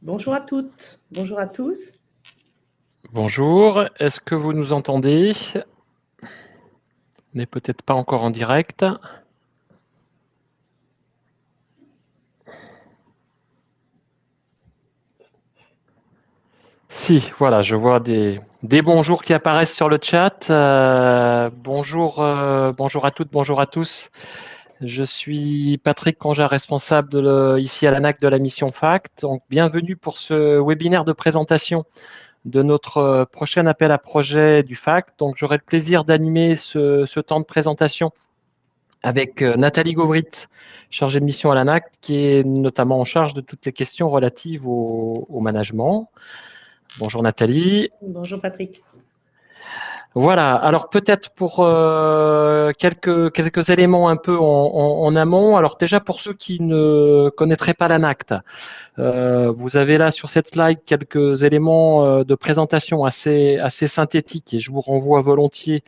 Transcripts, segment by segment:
Bonjour à toutes, bonjour à tous. Bonjour, est-ce que vous nous entendez? On n'est peut-être pas encore en direct. Si, voilà, je vois des bonjours qui apparaissent sur le chat. Bonjour à toutes, bonjour à tous. Je suis Patrick Conja, responsable ici à l'ANAC de la mission FACT. Donc, bienvenue pour ce webinaire de présentation de notre prochain appel à projet du FACT. Donc, j'aurai le plaisir d'animer ce temps de présentation avec Nathalie Gauvrit, chargée de mission à l'ANAC, qui est notamment en charge de toutes les questions relatives au management. Bonjour Nathalie. Bonjour Patrick. Voilà, alors peut-être pour quelques éléments un peu en amont. Alors déjà pour ceux qui ne connaîtraient pas l'ANACT, vous avez là sur cette slide quelques éléments de présentation assez synthétiques et je vous renvoie volontiers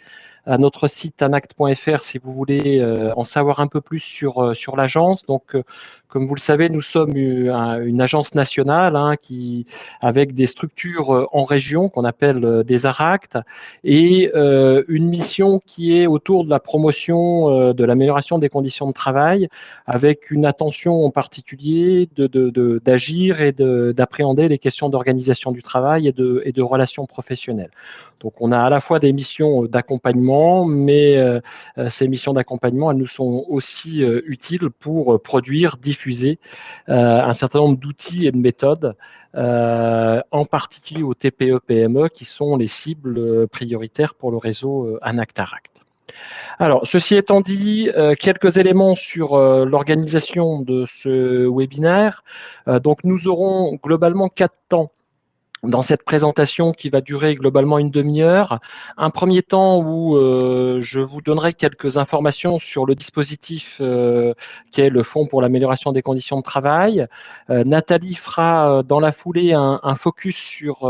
à notre site anact.fr si vous voulez en savoir un peu plus sur l'agence. Donc, comme vous le savez, nous sommes une agence nationale avec des structures en région qu'on appelle des ARACT et une mission qui est autour de la promotion de l'amélioration des conditions de travail avec une attention en particulier d'agir et d'appréhender les questions d'organisation du travail et de relations professionnelles. Donc, on a à la fois des missions d'accompagnement, mais ces missions d'accompagnement, elles nous sont aussi utiles pour produire, diffuser un certain nombre d'outils et de méthodes, en particulier aux TPE-PME, qui sont les cibles prioritaires pour le réseau ANACT-ARACT. Alors, ceci étant dit, quelques éléments sur l'organisation de ce webinaire. Donc, nous aurons globalement 4 temps dans cette présentation qui va durer globalement une demi-heure. Un premier temps où je vous donnerai quelques informations sur le dispositif qui est le Fonds pour l'amélioration des conditions de travail. Nathalie fera dans la foulée un focus sur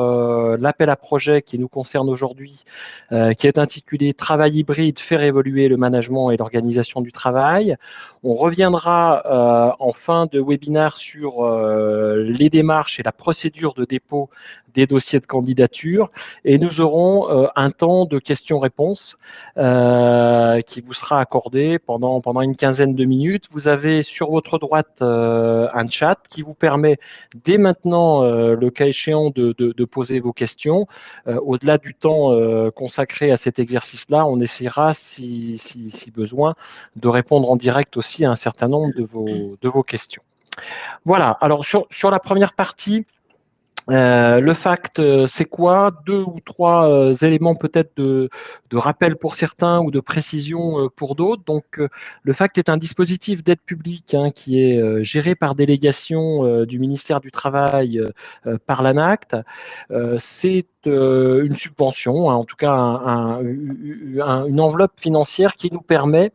l'appel à projet qui nous concerne aujourd'hui, qui est intitulé « Travail hybride, faire évoluer le management et l'organisation du travail ». On reviendra en fin de webinaire sur les démarches et la procédure de dépôt des dossiers de candidature et nous aurons un temps de questions-réponses qui vous sera accordé pendant une quinzaine de minutes. Vous avez sur votre droite un chat qui vous permet dès maintenant, le cas échéant, de poser vos questions. Au-delà du temps consacré à cet exercice-là, on essaiera, si besoin, de répondre en direct aussi à un certain nombre de vos questions. Voilà, alors sur la première partie, le FACT, c'est quoi? 2 ou 3 éléments peut-être de rappel pour certains ou de précision pour d'autres. Donc, le FACT est un dispositif d'aide publique qui est géré par délégation du ministère du Travail par l'ANACT. C'est une subvention, en tout cas une enveloppe financière qui nous permet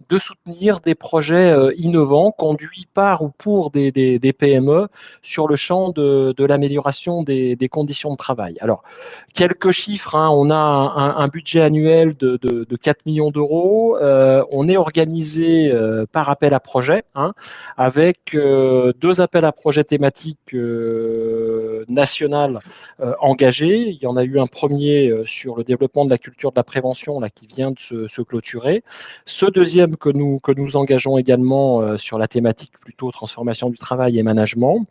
de soutenir des projets innovants conduits par ou pour des PME sur le champ de l'amélioration des conditions de travail. Alors, quelques chiffres, on a un budget annuel de 4 millions d'euros. On est organisé par appel à projet, avec 2 appels à projet thématiques nationales engagés. Il y en a eu un premier sur le développement de la culture de la prévention là, qui vient de se clôturer. Ce deuxième que nous engageons également sur la thématique plutôt transformation du travail et management.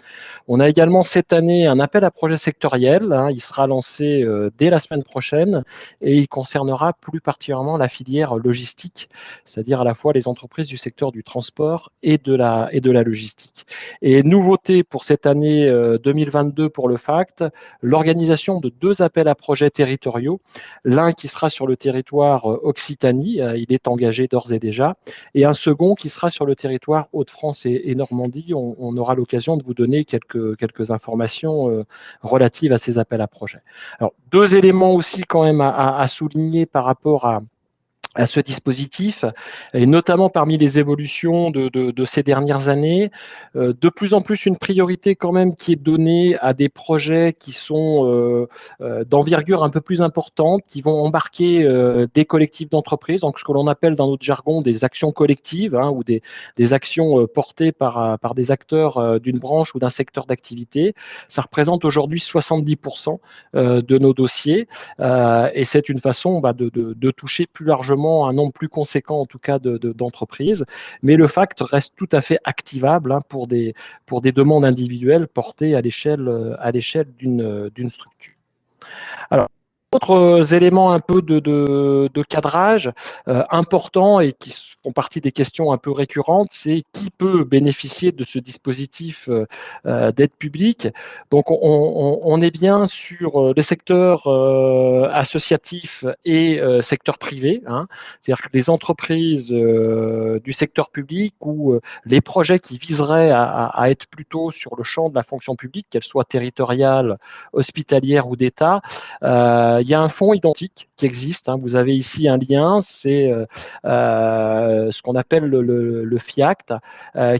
On a également cette année un appel à projet sectoriel. Il sera lancé dès la semaine prochaine et il concernera plus particulièrement la filière logistique, c'est-à-dire à la fois les entreprises du secteur du transport et de la logistique. Et nouveauté pour cette année 2022 pour le FACT, l'organisation de 2 appels à projets territoriaux. L'un qui sera sur le territoire Occitanie, il est engagé d'ores et déjà, et un second qui sera sur le territoire Hauts-de-France et Normandie. On aura l'occasion de vous donner quelques informations relatives à ces appels à projets. Alors, 2 éléments aussi quand même à souligner par rapport à ce dispositif, et notamment parmi les évolutions de ces dernières années, de plus en plus une priorité quand même qui est donnée à des projets qui sont d'envergure un peu plus importante, qui vont embarquer des collectifs d'entreprises, donc ce que l'on appelle dans notre jargon des actions collectives, hein, ou des actions portées par des acteurs d'une branche ou d'un secteur d'activité. Ça représente aujourd'hui 70% de nos dossiers, et c'est une façon de toucher plus largement un nombre plus conséquent, en tout cas, d'entreprises. Mais le FACT reste tout à fait activable, hein, pour des demandes individuelles portées à l'échelle d'une structure. Alors, autres éléments un peu de cadrage importants et qui font partie des questions un peu récurrentes, c'est qui peut bénéficier de ce dispositif d'aide publique. Donc, on est bien sur les secteurs associatifs et secteur privé, hein. C'est-à-dire que les entreprises du secteur public ou les projets qui viseraient à être plutôt sur le champ de la fonction publique, qu'elle soit territoriale, hospitalière ou d'État, il y a un fonds identique qui existe, hein. Vous avez ici un lien, c'est ce qu'on appelle le FIACT,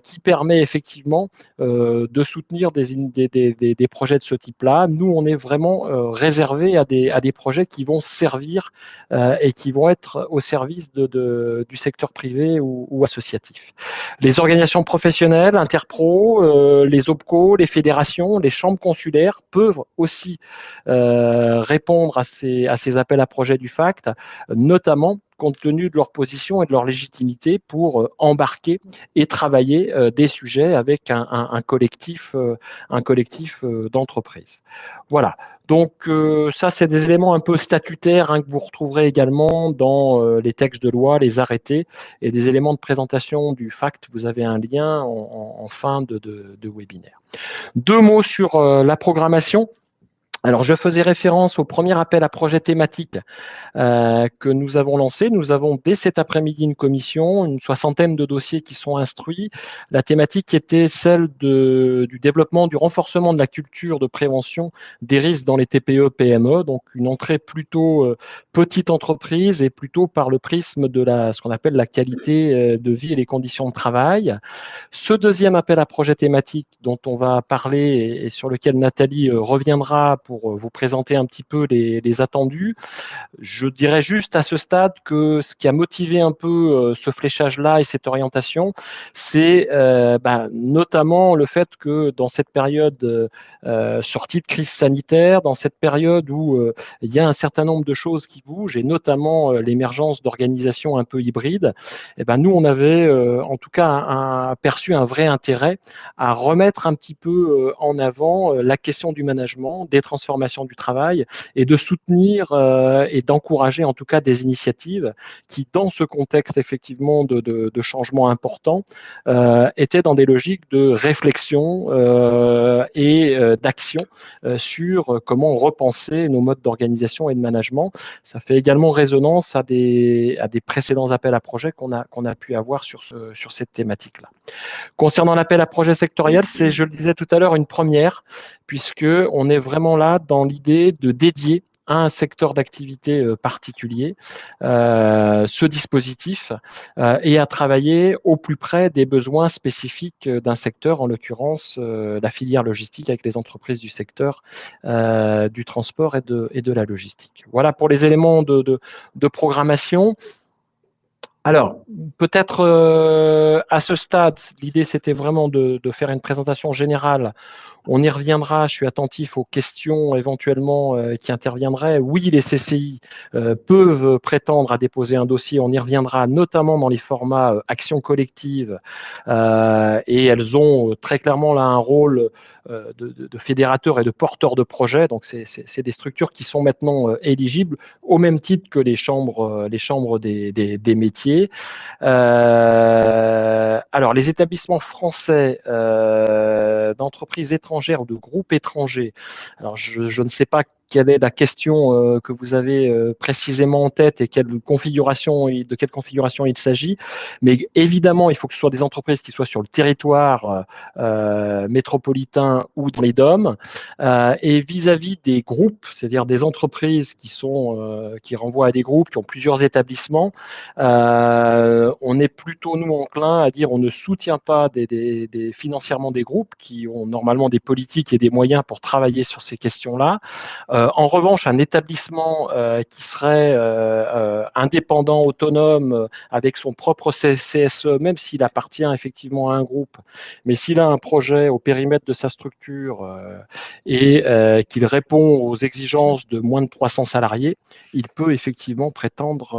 qui permet effectivement de soutenir des projets de ce type-là. Nous, on est vraiment réservé à des projets qui vont servir et qui vont être au service du secteur privé ou associatif. Les organisations professionnelles, interpro, les OPCO, les fédérations, les chambres consulaires peuvent aussi répondre à ces appels à projets du FACT, notamment compte tenu de leur position et de leur légitimité pour embarquer et travailler des sujets avec un collectif d'entreprises. Voilà. Donc ça, c'est des éléments un peu statutaires, hein, que vous retrouverez également dans les textes de loi, les arrêtés, et des éléments de présentation du FACT. Vous avez un lien en fin de webinaire. Deux mots sur la programmation. Alors, je faisais référence au premier appel à projet thématique que nous avons lancé. Nous avons dès cet après-midi une commission, une soixantaine de dossiers qui sont instruits. La thématique était celle du développement, du renforcement de la culture de prévention des risques dans les TPE-PME, donc une entrée plutôt petite entreprise et plutôt par le prisme de ce qu'on appelle la qualité de vie et les conditions de travail. Ce deuxième appel à projet thématique dont on va parler et sur lequel Nathalie reviendra pour vous présenter un petit peu les attendus, je dirais juste à ce stade que ce qui a motivé un peu ce fléchage-là et cette orientation, c'est notamment le fait que dans cette période sortie de crise sanitaire, dans cette période où il y a un certain nombre de choses qui bougent, et notamment l'émergence d'organisations un peu hybrides, nous, on avait en tout cas perçu un vrai intérêt à remettre un petit peu en avant la question du management, des transformations du travail, et de soutenir et d'encourager en tout cas des initiatives qui, dans ce contexte effectivement de changement important, étaient dans des logiques de réflexion et d'action sur comment repenser nos modes d'organisation et de management. Ça fait également résonance à des précédents appels à projets qu'on a pu avoir sur cette thématique-là. Concernant l'appel à projet sectoriel, c'est, je le disais tout à l'heure, une première, puisqu'on est vraiment là dans l'idée de dédier à un secteur d'activité particulier ce dispositif et à travailler au plus près des besoins spécifiques d'un secteur, en l'occurrence la filière logistique avec les entreprises du secteur du transport et de la logistique. Voilà pour les éléments de programmation. Alors, peut-être à ce stade, l'idée c'était vraiment de faire une présentation générale. On y reviendra, je suis attentif aux questions éventuellement qui interviendraient. Oui, les CCI peuvent prétendre à déposer un dossier, on y reviendra notamment dans les formats action collective et elles ont très clairement là un rôle de fédérateurs et de porteurs de projets. Donc, c'est des structures qui sont maintenant éligibles au même titre que les chambres des métiers. Alors, les établissements français d'entreprises étrangères ou de groupes étrangers, alors je ne sais pas quelle est la question que vous avez précisément en tête et de quelle configuration il s'agit. Mais évidemment, il faut que ce soit des entreprises qui soient sur le territoire métropolitain ou dans les DOM. Et vis-à-vis des groupes, c'est-à-dire des entreprises qui renvoient à des groupes qui ont plusieurs établissements, on est plutôt, nous, enclin à dire on ne soutient pas financièrement des groupes qui ont normalement des politiques et des moyens pour travailler sur ces questions-là. En revanche, un établissement qui serait indépendant, autonome, avec son propre CSE, même s'il appartient effectivement à un groupe, mais s'il a un projet au périmètre de sa structure et qu'il répond aux exigences de moins de 300 salariés, il peut effectivement prétendre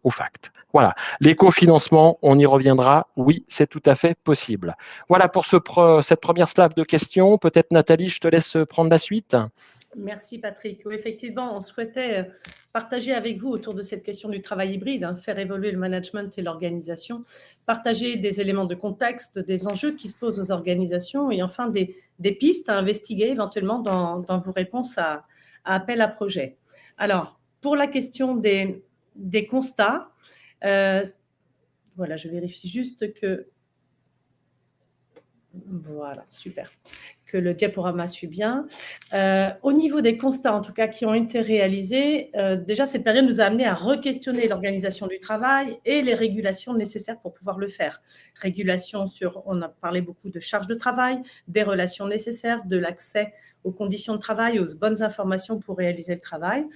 au FACT. Voilà. L'écofinancement, on y reviendra. Oui, c'est tout à fait possible. Voilà pour cette première slave de questions. Peut-être Nathalie, je te laisse prendre la suite. Merci Patrick. Oui, effectivement, on souhaitait partager avec vous autour de cette question du travail hybride, faire évoluer le management et l'organisation, partager des éléments de contexte, des enjeux qui se posent aux organisations et enfin des pistes à investiguer éventuellement dans vos réponses à appel à projet. Alors, pour la question des constats, voilà, je vérifie juste que… Voilà, super. Que le diaporama suit bien. Au niveau des constats, en tout cas, qui ont été réalisés, déjà, cette période nous a amené à re-questionner l'organisation du travail et les régulations nécessaires pour pouvoir le faire. Régulation on a parlé beaucoup de charges de travail, des relations nécessaires, de l'accès aux conditions de travail, aux bonnes informations pour réaliser le travail.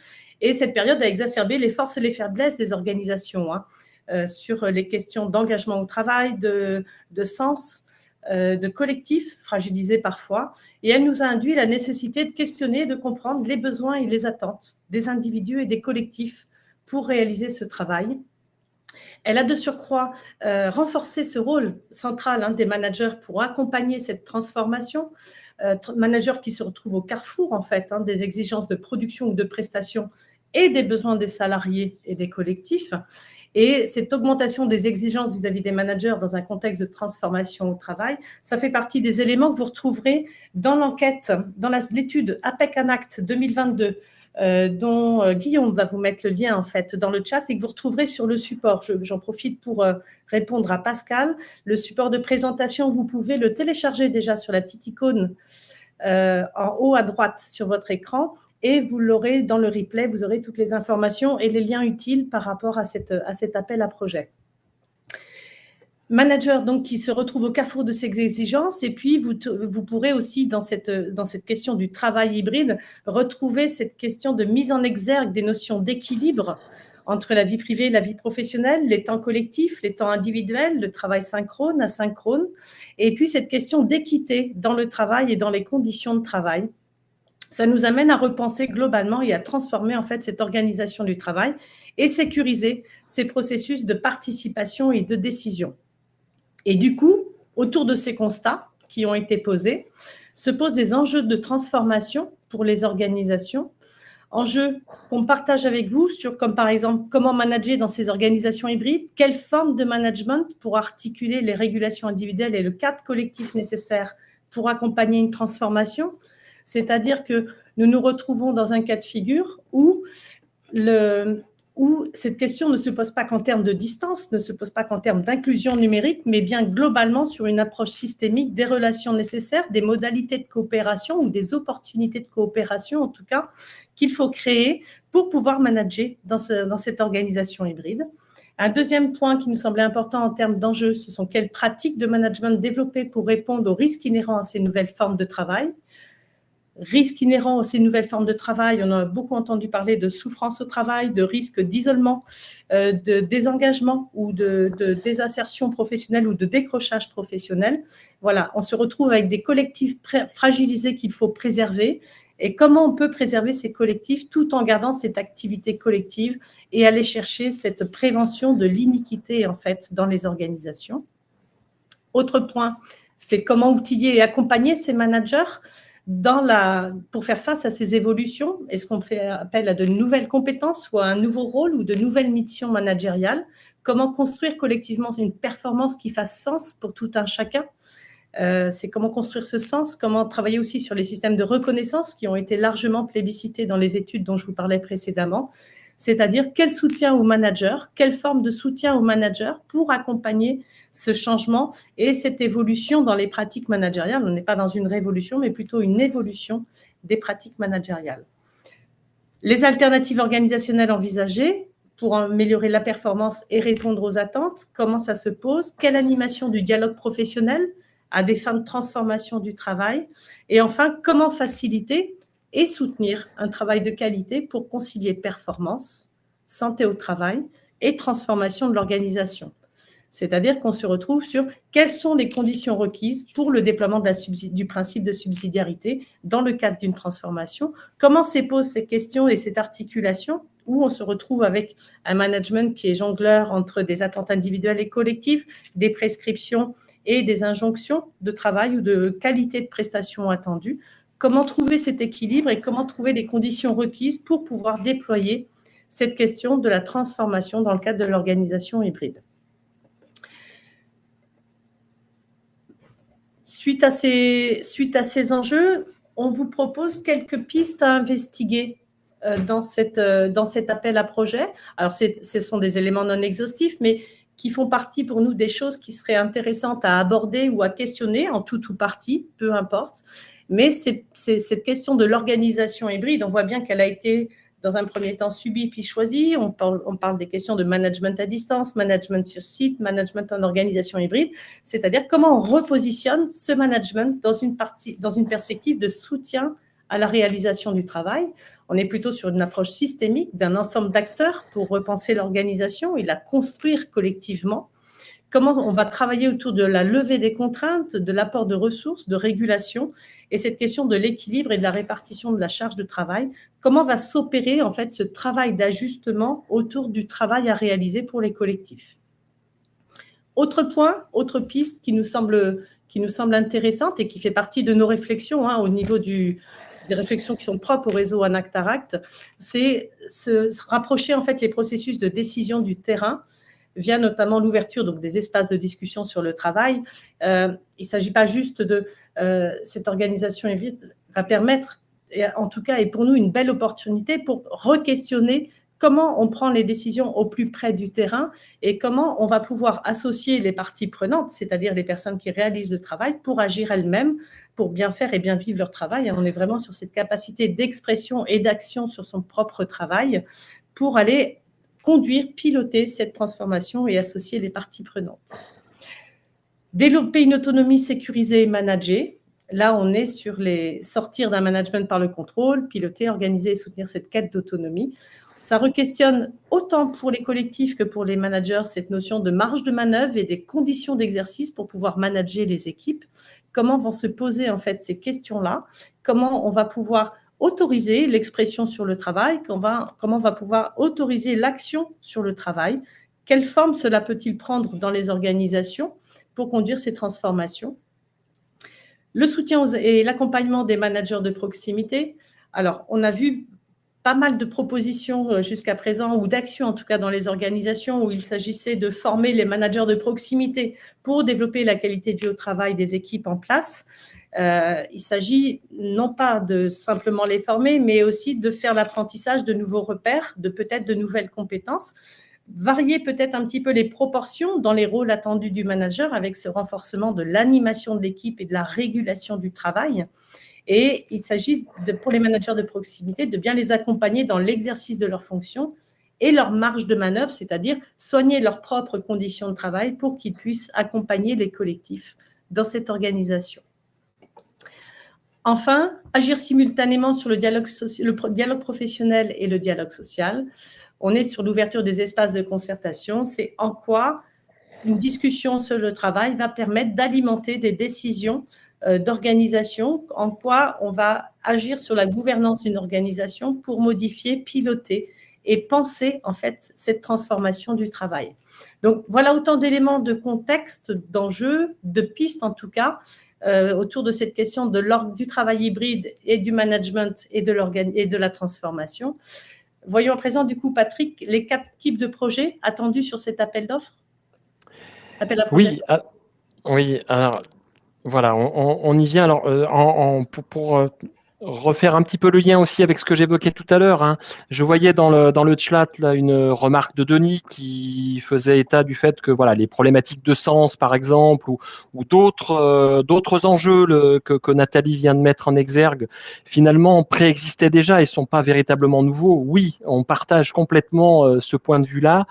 Et cette période a exacerbé les forces et les faiblesses des organisations sur les questions d'engagement au travail, de sens, de collectifs fragilisés parfois, et elle nous a induit la nécessité de questionner et de comprendre les besoins et les attentes des individus et des collectifs pour réaliser ce travail. Elle a de surcroît renforcé ce rôle central des managers pour accompagner cette transformation, managers qui se retrouvent au carrefour en fait des exigences de production ou de prestation et des besoins des salariés et des collectifs. Et cette augmentation des exigences vis-à-vis des managers dans un contexte de transformation au travail, ça fait partie des éléments que vous retrouverez dans l'enquête, dans l'étude APEC-ANACT 2022, dont Guillaume va vous mettre le lien en fait dans le chat et que vous retrouverez sur le support. J'en profite pour répondre à Pascal. Le support de présentation, vous pouvez le télécharger déjà sur la petite icône en haut à droite sur votre écran. Et vous l'aurez dans le replay, vous aurez toutes les informations et les liens utiles par rapport à cet appel à projet. Manager donc qui se retrouve au carrefour de ces exigences, et puis vous pourrez aussi dans cette question du travail hybride retrouver cette question de mise en exergue des notions d'équilibre entre la vie privée et la vie professionnelle, les temps collectifs, les temps individuels, le travail synchrone, asynchrone, et puis cette question d'équité dans le travail et dans les conditions de travail. Ça nous amène à repenser globalement et à transformer en fait cette organisation du travail et sécuriser ces processus de participation et de décision. Et du coup, autour de ces constats qui ont été posés, se posent des enjeux de transformation pour les organisations, enjeux qu'on partage avec vous comme par exemple comment manager dans ces organisations hybrides, quelle forme de management pour articuler les régulations individuelles et le cadre collectif nécessaire pour accompagner une transformation. C'est-à-dire que nous nous retrouvons dans un cas de figure où cette question ne se pose pas qu'en termes de distance, ne se pose pas qu'en termes d'inclusion numérique, mais bien globalement sur une approche systémique des relations nécessaires, des modalités de coopération ou des opportunités de coopération, en tout cas, qu'il faut créer pour pouvoir manager dans cette organisation hybride. Un deuxième point qui nous semblait important en termes d'enjeux, ce sont quelles pratiques de management développer pour répondre aux risques inhérents à ces nouvelles formes de travail. Risques inhérents à ces nouvelles formes de travail, on a beaucoup entendu parler de souffrance au travail, de risques d'isolement, de désengagement ou de désinsertion professionnelle ou de décrochage professionnel. Voilà, on se retrouve avec des collectifs fragilisés qu'il faut préserver. Et comment on peut préserver ces collectifs tout en gardant cette activité collective et aller chercher cette prévention de l'iniquité en fait dans les organisations. Autre point, c'est comment outiller et accompagner ces managers pour faire face à ces évolutions. Est-ce qu'on fait appel à de nouvelles compétences ou à un nouveau rôle ou de nouvelles missions managériales? Comment construire collectivement une performance qui fasse sens pour tout un chacun? C'est comment construire ce sens, comment travailler aussi sur les systèmes de reconnaissance qui ont été largement plébiscités dans les études dont je vous parlais précédemment, c'est-à-dire quel soutien aux managers, quelle forme de soutien aux managers pour accompagner ce changement et cette évolution dans les pratiques managériales. On n'est pas dans une révolution, mais plutôt une évolution des pratiques managériales. Les alternatives organisationnelles envisagées pour améliorer la performance et répondre aux attentes, comment ça se pose, quelle animation du dialogue professionnel à des fins de transformation du travail, et enfin, comment faciliter et soutenir un travail de qualité pour concilier performance, santé au travail et transformation de l'organisation. C'est-à-dire qu'on se retrouve sur quelles sont les conditions requises pour le déploiement du principe de subsidiarité dans le cadre d'une transformation, comment se posent ces questions et cette articulation, où on se retrouve avec un management qui est jongleur entre des attentes individuelles et collectives, des prescriptions et des injonctions de travail ou de qualité de prestation attendue. Comment trouver cet équilibre et comment trouver les conditions requises pour pouvoir déployer cette question de la transformation dans le cadre de l'organisation hybride. Suite à ces enjeux, on vous propose quelques pistes à investiguer dans cet appel à projet. Alors, ce sont des éléments non exhaustifs, mais qui font partie pour nous des choses qui seraient intéressantes à aborder ou à questionner, en tout ou partie, peu importe. Mais c'est cette question de l'organisation hybride, on voit bien qu'elle a été dans un premier temps subie puis choisie. On parle des questions de management à distance, management sur site, management en organisation hybride, c'est-à-dire comment on repositionne ce management dans une perspective de soutien à la réalisation du travail. On est plutôt sur une approche systémique d'un ensemble d'acteurs pour repenser l'organisation et la construire collectivement. Comment on va travailler autour de la levée des contraintes, de l'apport de ressources, de régulation, et cette question de l'équilibre et de la répartition de la charge de travail. Comment va s'opérer en fait ce travail d'ajustement autour du travail à réaliser pour les collectifs. Autre point, autre piste qui nous semble intéressante et qui fait partie de nos réflexions au niveau des réflexions qui sont propres au réseau Anactaract, c'est se rapprocher en fait les processus de décision du terrain via notamment l'ouverture donc des espaces de discussion sur le travail. Il ne s'agit pas juste de cette organisation hybride va permettre, et en tout cas, et pour nous une belle opportunité pour re-questionner comment on prend les décisions au plus près du terrain et comment on va pouvoir associer les parties prenantes, c'est-à-dire les personnes qui réalisent le travail, pour agir elles-mêmes, pour bien faire et bien vivre leur travail. On est vraiment sur cette capacité d'expression et d'action sur son propre travail pour aller conduire, piloter cette transformation et associer les parties prenantes. Développer une autonomie sécurisée et managée. Là, on est sur sortir d'un management par le contrôle, piloter, organiser et soutenir cette quête d'autonomie. Ça re-questionne autant pour les collectifs que pour les managers cette notion de marge de manœuvre et des conditions d'exercice pour pouvoir manager les équipes. Comment vont se poser en fait ces questions-là? Comment on va pouvoir autoriser l'expression sur le travail? Comment on va pouvoir autoriser l'action sur le travail? Quelle forme cela peut-il prendre dans les organisations pour conduire ces transformations? Le soutien et l'accompagnement des managers de proximité. Alors, on a vu pas mal de propositions jusqu'à présent, ou d'actions en tout cas dans les organisations, où il s'agissait de former les managers de proximité pour développer la qualité de vie au travail des équipes en place. Il s'agit non pas de simplement les former, mais aussi de faire l'apprentissage de nouveaux repères, de peut-être de nouvelles compétences, varier peut-être un petit peu les proportions dans les rôles attendus du manager avec ce renforcement de l'animation de l'équipe et de la régulation du travail. Et il s'agit, pour les managers de proximité, de bien les accompagner dans l'exercice de leurs fonctions et leur marge de manœuvre, c'est-à-dire soigner leurs propres conditions de travail pour qu'ils puissent accompagner les collectifs dans cette organisation. Enfin, agir simultanément sur le dialogue professionnel et le dialogue social. On est sur l'ouverture des espaces de concertation. C'est en quoi une discussion sur le travail va permettre d'alimenter des décisions d'organisation, en quoi on va agir sur la gouvernance d'une organisation pour modifier, piloter et penser en fait cette transformation du travail. Donc voilà autant d'éléments de contexte, d'enjeux, de pistes en tout cas, autour de cette question du travail hybride et du management et de la transformation. Voyons à présent du coup, Patrick, les 4 types de projets attendus sur cet appel d'offres. Oui, alors Voilà, on y vient. Alors, pour refaire un petit peu le lien aussi avec ce que j'évoquais tout à l'heure, hein. Je voyais dans le chat là, une remarque de Denis qui faisait état du fait que voilà, les problématiques de sens, par exemple, ou d'autres enjeux que Nathalie vient de mettre en exergue, finalement préexistaient déjà et sont pas véritablement nouveaux. Oui, on partage complètement ce point de vue-là.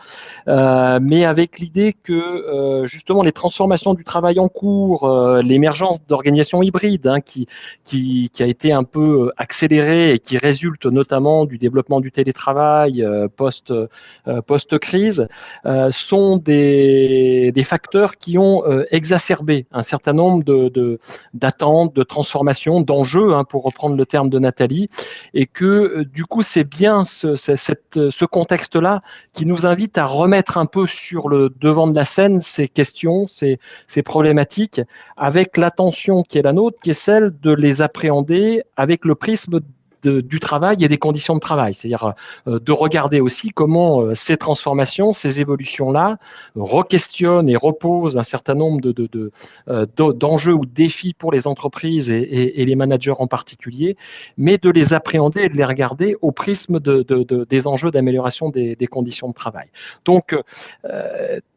Mais avec l'idée que justement les transformations du travail en cours, l'émergence d'organisations hybrides, hein, qui a été un peu accélérée et qui résulte notamment du développement du télétravail post-crise, sont des facteurs qui ont exacerbé un certain nombre d'attentes, de transformations, d'enjeux, hein, pour reprendre le terme de Nathalie, et que du coup c'est bien ce contexte-là qui nous invite à remettre un peu sur le devant de la scène ces questions, ces problématiques, avec l'attention qui est la nôtre, qui est celle de les appréhender avec le prisme du travail et des conditions de travail, c'est-à-dire de regarder aussi comment ces transformations, ces évolutions-là requestionnent et reposent un certain nombre d'enjeux ou de défis pour les entreprises et les managers en particulier, mais de les appréhender et de les regarder au prisme des enjeux d'amélioration des conditions de travail. Donc,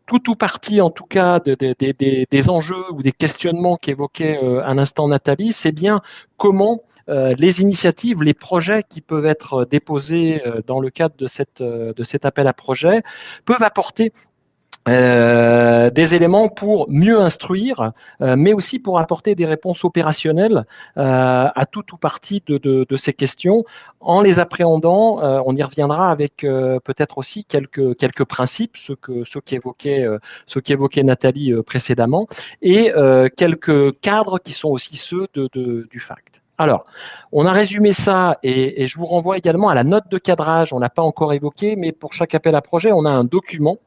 tout ou partie, en tout cas, des enjeux ou des questionnements qu'évoquait un instant Nathalie, c'est bien comment les initiatives, les projets qui peuvent être déposés dans le cadre de cet appel à projet peuvent apporter des éléments pour mieux instruire, mais aussi pour apporter des réponses opérationnelles à tout ou partie de ces questions, en les appréhendant. On y reviendra avec peut-être aussi quelques principes, ceux qu'évoquait Nathalie précédemment, et quelques cadres qui sont aussi ceux du FACT. Alors, on a résumé ça et je vous renvoie également à la note de cadrage. On ne l'a pas encore évoqué, mais pour chaque appel à projet, on a un document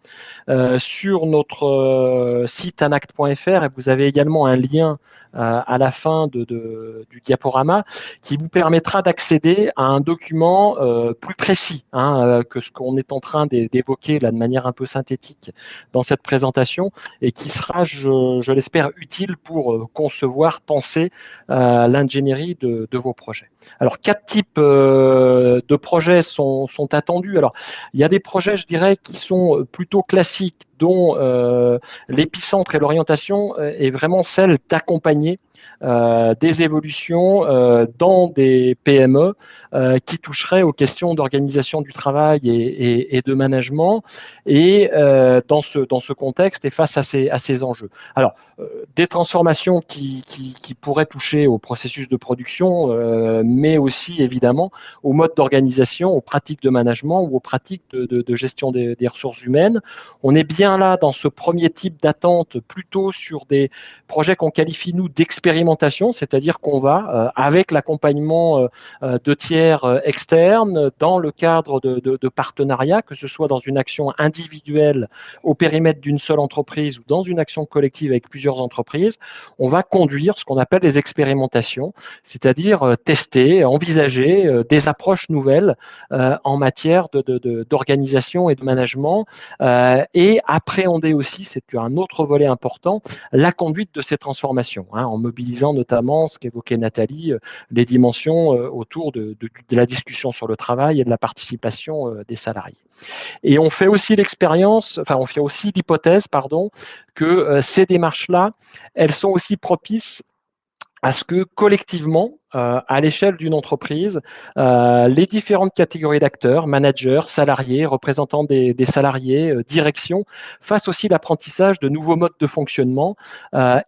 sur notre site anact.fr, et vous avez également un lien à la fin du diaporama qui vous permettra d'accéder à un document plus précis, hein, que ce qu'on est en train d'évoquer là de manière un peu synthétique dans cette présentation, et qui sera, je l'espère, utile pour concevoir, penser l'ingénierie de vos projets. Alors, 4 types de projets sont attendus. Alors, il y a des projets, je dirais, qui sont plutôt classiques, dont l'épicentre et l'orientation est vraiment celle d'accompagner des évolutions dans des PME qui toucheraient aux questions d'organisation du travail et de management, et dans ce contexte et face à ces enjeux. Alors, des transformations qui pourraient toucher au processus de production, mais aussi évidemment aux modes d'organisation, aux pratiques de management ou aux pratiques de gestion des ressources humaines. On est bien là dans ce premier type d'attente, plutôt sur des projets qu'on qualifie, nous, d'expérimentation, c'est-à-dire qu'on va, avec l'accompagnement de tiers externes, dans le cadre de partenariats, que ce soit dans une action individuelle au périmètre d'une seule entreprise ou dans une action collective avec plusieurs entreprises, on va conduire ce qu'on appelle des expérimentations, c'est-à-dire tester, envisager des approches nouvelles en matière d'organisation et de management, et appréhender aussi, c'est un autre volet important, la conduite de ces transformations, hein, en mobilisant notamment ce qu'évoquait Nathalie, les dimensions autour de la discussion sur le travail et de la participation des salariés. Et on fait aussi l'hypothèse, que ces démarches-là, elles sont aussi propices à ce que collectivement, à l'échelle d'une entreprise, les différentes catégories d'acteurs, managers, salariés, représentants des salariés, direction, fassent aussi l'apprentissage de nouveaux modes de fonctionnement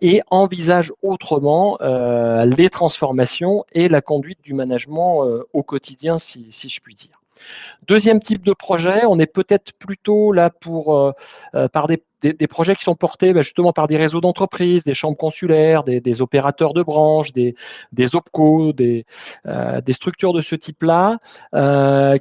et envisagent autrement les transformations et la conduite du management au quotidien, si je puis dire. Deuxième type de projet, on est peut-être plutôt là par des projets qui sont portés justement par des réseaux d'entreprises, des chambres consulaires, des opérateurs de branches, des OPCO, des structures de ce type-là,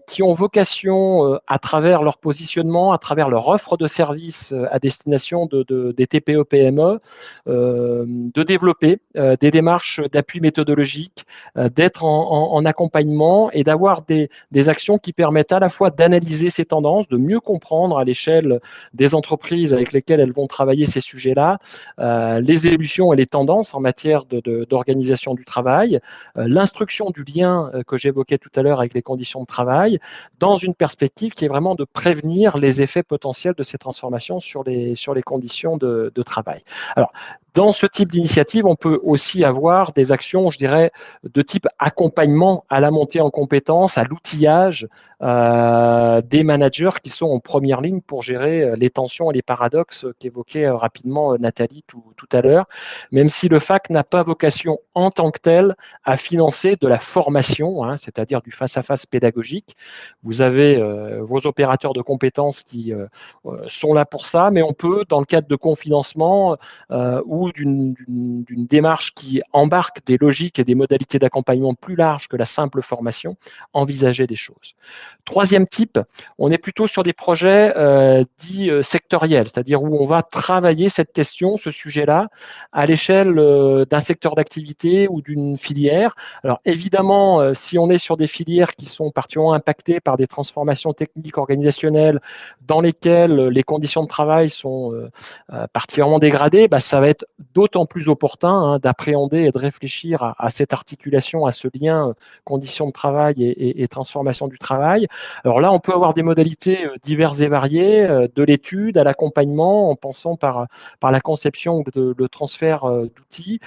qui ont vocation, à travers leur positionnement, à travers leur offre de services à destination des TPE-PME, de développer des démarches d'appui méthodologique, d'être en accompagnement et d'avoir des actions qui permettent à la fois d'analyser ces tendances, de mieux comprendre à l'échelle des entreprises avec lesquelles elles vont travailler ces sujets-là, les évolutions et les tendances en matière d'organisation du travail, l'instruction du lien que j'évoquais tout à l'heure avec les conditions de travail, dans une perspective qui est vraiment de prévenir les effets potentiels de ces transformations sur les conditions de travail. Alors, dans ce type d'initiative, on peut aussi avoir des actions, je dirais, de type accompagnement à la montée en compétences, à l'outillage des managers qui sont en première ligne pour gérer les tensions et les paradoxes qu'évoquait rapidement Nathalie tout à l'heure, même si le FAC n'a pas vocation en tant que tel à financer de la formation, hein, c'est-à-dire du face-à-face pédagogique. Vous avez vos opérateurs de compétences qui sont là pour ça, mais on peut, dans le cadre de confinancement ou d'une démarche qui embarque des logiques et des modalités d'accompagnement plus larges que la simple formation, envisager des choses. Troisième type, on est plutôt sur des projets dits sectoriels, c'est-à-dire où on va travailler cette question, ce sujet-là, à l'échelle d'un secteur d'activité ou d'une filière. Alors évidemment, si on est sur des filières qui sont particulièrement impactées par des transformations techniques organisationnelles dans lesquelles les conditions de travail sont particulièrement dégradées, bah, ça va être d'autant plus opportun d'appréhender et de réfléchir à cette articulation, à ce lien conditions de travail et transformation du travail. Alors là, on peut avoir des modalités diverses et variées, de l'étude à l'accompagnement, en pensant par la conception ou le transfert d'outils.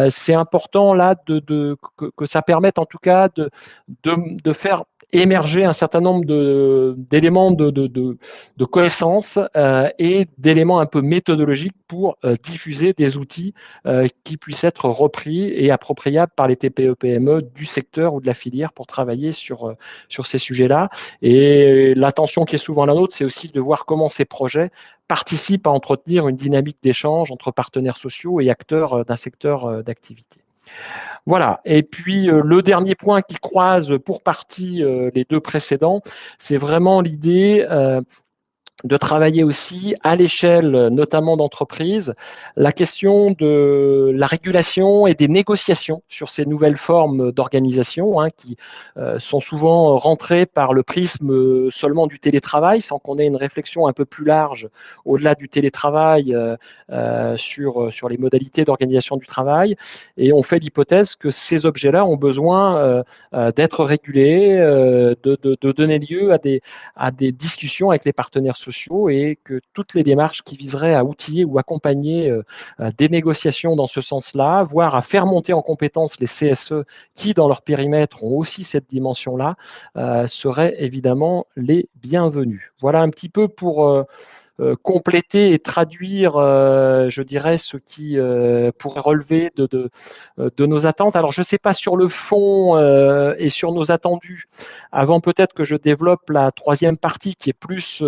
C'est important là que ça permette en tout cas de faire émerger un certain nombre d'éléments de connaissances et d'éléments un peu méthodologiques pour diffuser des outils qui puissent être repris et appropriables par les TPE-PME du secteur ou de la filière pour travailler sur ces sujets-là. Et l'attention qui est souvent la nôtre, c'est aussi de voir comment ces projets participent à entretenir une dynamique d'échange entre partenaires sociaux et acteurs d'un secteur d'activité. Voilà. Et puis, le dernier point qui croise pour partie les deux précédents, c'est vraiment l'idée de travailler aussi à l'échelle notamment d'entreprises la question de la régulation et des négociations sur ces nouvelles formes d'organisation qui sont souvent rentrées par le prisme seulement du télétravail sans qu'on ait une réflexion un peu plus large au-delà du télétravail sur les modalités d'organisation du travail. Et on fait l'hypothèse que ces objets-là ont besoin d'être régulés, de donner lieu à des discussions avec les partenaires sociaux et que toutes les démarches qui viseraient à outiller ou accompagner des négociations dans ce sens-là, voire à faire monter en compétence les CSE qui, dans leur périmètre, ont aussi cette dimension-là, seraient évidemment les bienvenus. Voilà un petit peu pour compléter et traduire, je dirais, ce qui pourrait relever de nos attentes. Alors, je ne sais pas sur le fond et sur nos attendus, avant peut-être que je développe la troisième partie qui est plus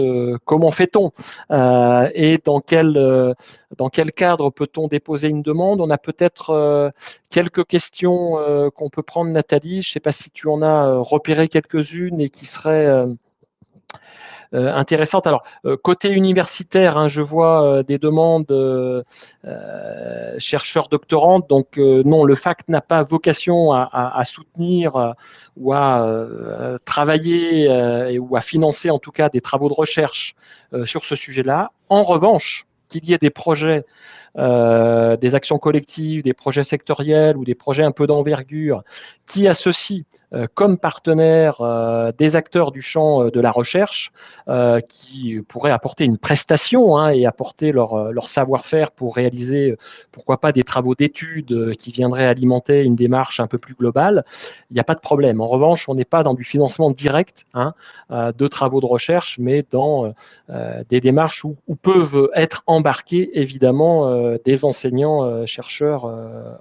comment fait-on et dans quel cadre peut-on déposer une demande. On a peut-être quelques questions qu'on peut prendre, Nathalie. Je ne sais pas si tu en as repéré quelques-unes et qui seraient intéressante. Alors, côté universitaire, je vois des demandes chercheurs doctorantes. Donc, non, le FAC n'a pas vocation à soutenir ou à travailler ou à financer en tout cas des travaux de recherche sur ce sujet-là. En revanche, qu'il y ait des projets, des actions collectives, des projets sectoriels ou des projets un peu d'envergure qui associent comme partenaires des acteurs du champ de la recherche qui pourraient apporter une prestation et apporter leur savoir-faire pour réaliser, pourquoi pas, des travaux d'études qui viendraient alimenter une démarche un peu plus globale. Il n'y a pas de problème. En revanche, on n'est pas dans du financement direct de travaux de recherche, mais dans des démarches où peuvent être embarqués, évidemment, des enseignants, chercheurs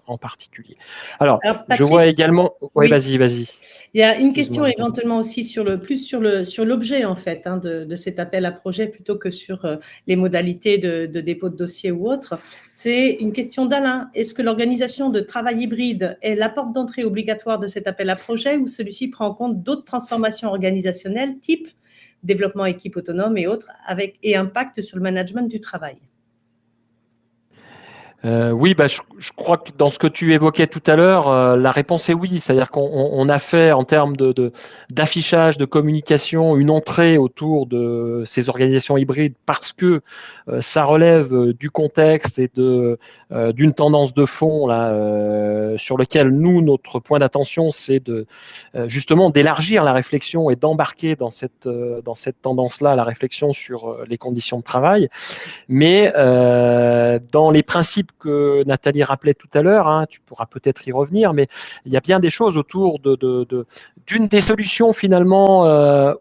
en particulier. Alors Patrick, je vois également… Oui, vas-y. Il y a une question éventuellement aussi sur l'objet en fait de cet appel à projet plutôt que sur les modalités de dépôt de dossier ou autre. C'est une question d'Alain. Est-ce que l'organisation de travail hybride est la porte d'entrée obligatoire de cet appel à projet ou celui-ci prend en compte d'autres transformations organisationnelles type développement équipe autonome et autres et impact sur le management du travail? Oui, je crois que dans ce que tu évoquais tout à l'heure, la réponse est oui. C'est-à-dire qu'on a fait en termes d'affichage, de communication, une entrée autour de ces organisations hybrides parce que ça relève du contexte et d'une tendance de fond là, sur lequel nous, notre point d'attention, c'est justement d'élargir la réflexion et d'embarquer dans cette tendance-là la réflexion sur les conditions de travail. Mais dans les principes que Nathalie rappelait tout à l'heure, hein, tu pourras peut-être y revenir, mais il y a bien des choses autour d'une des solutions finalement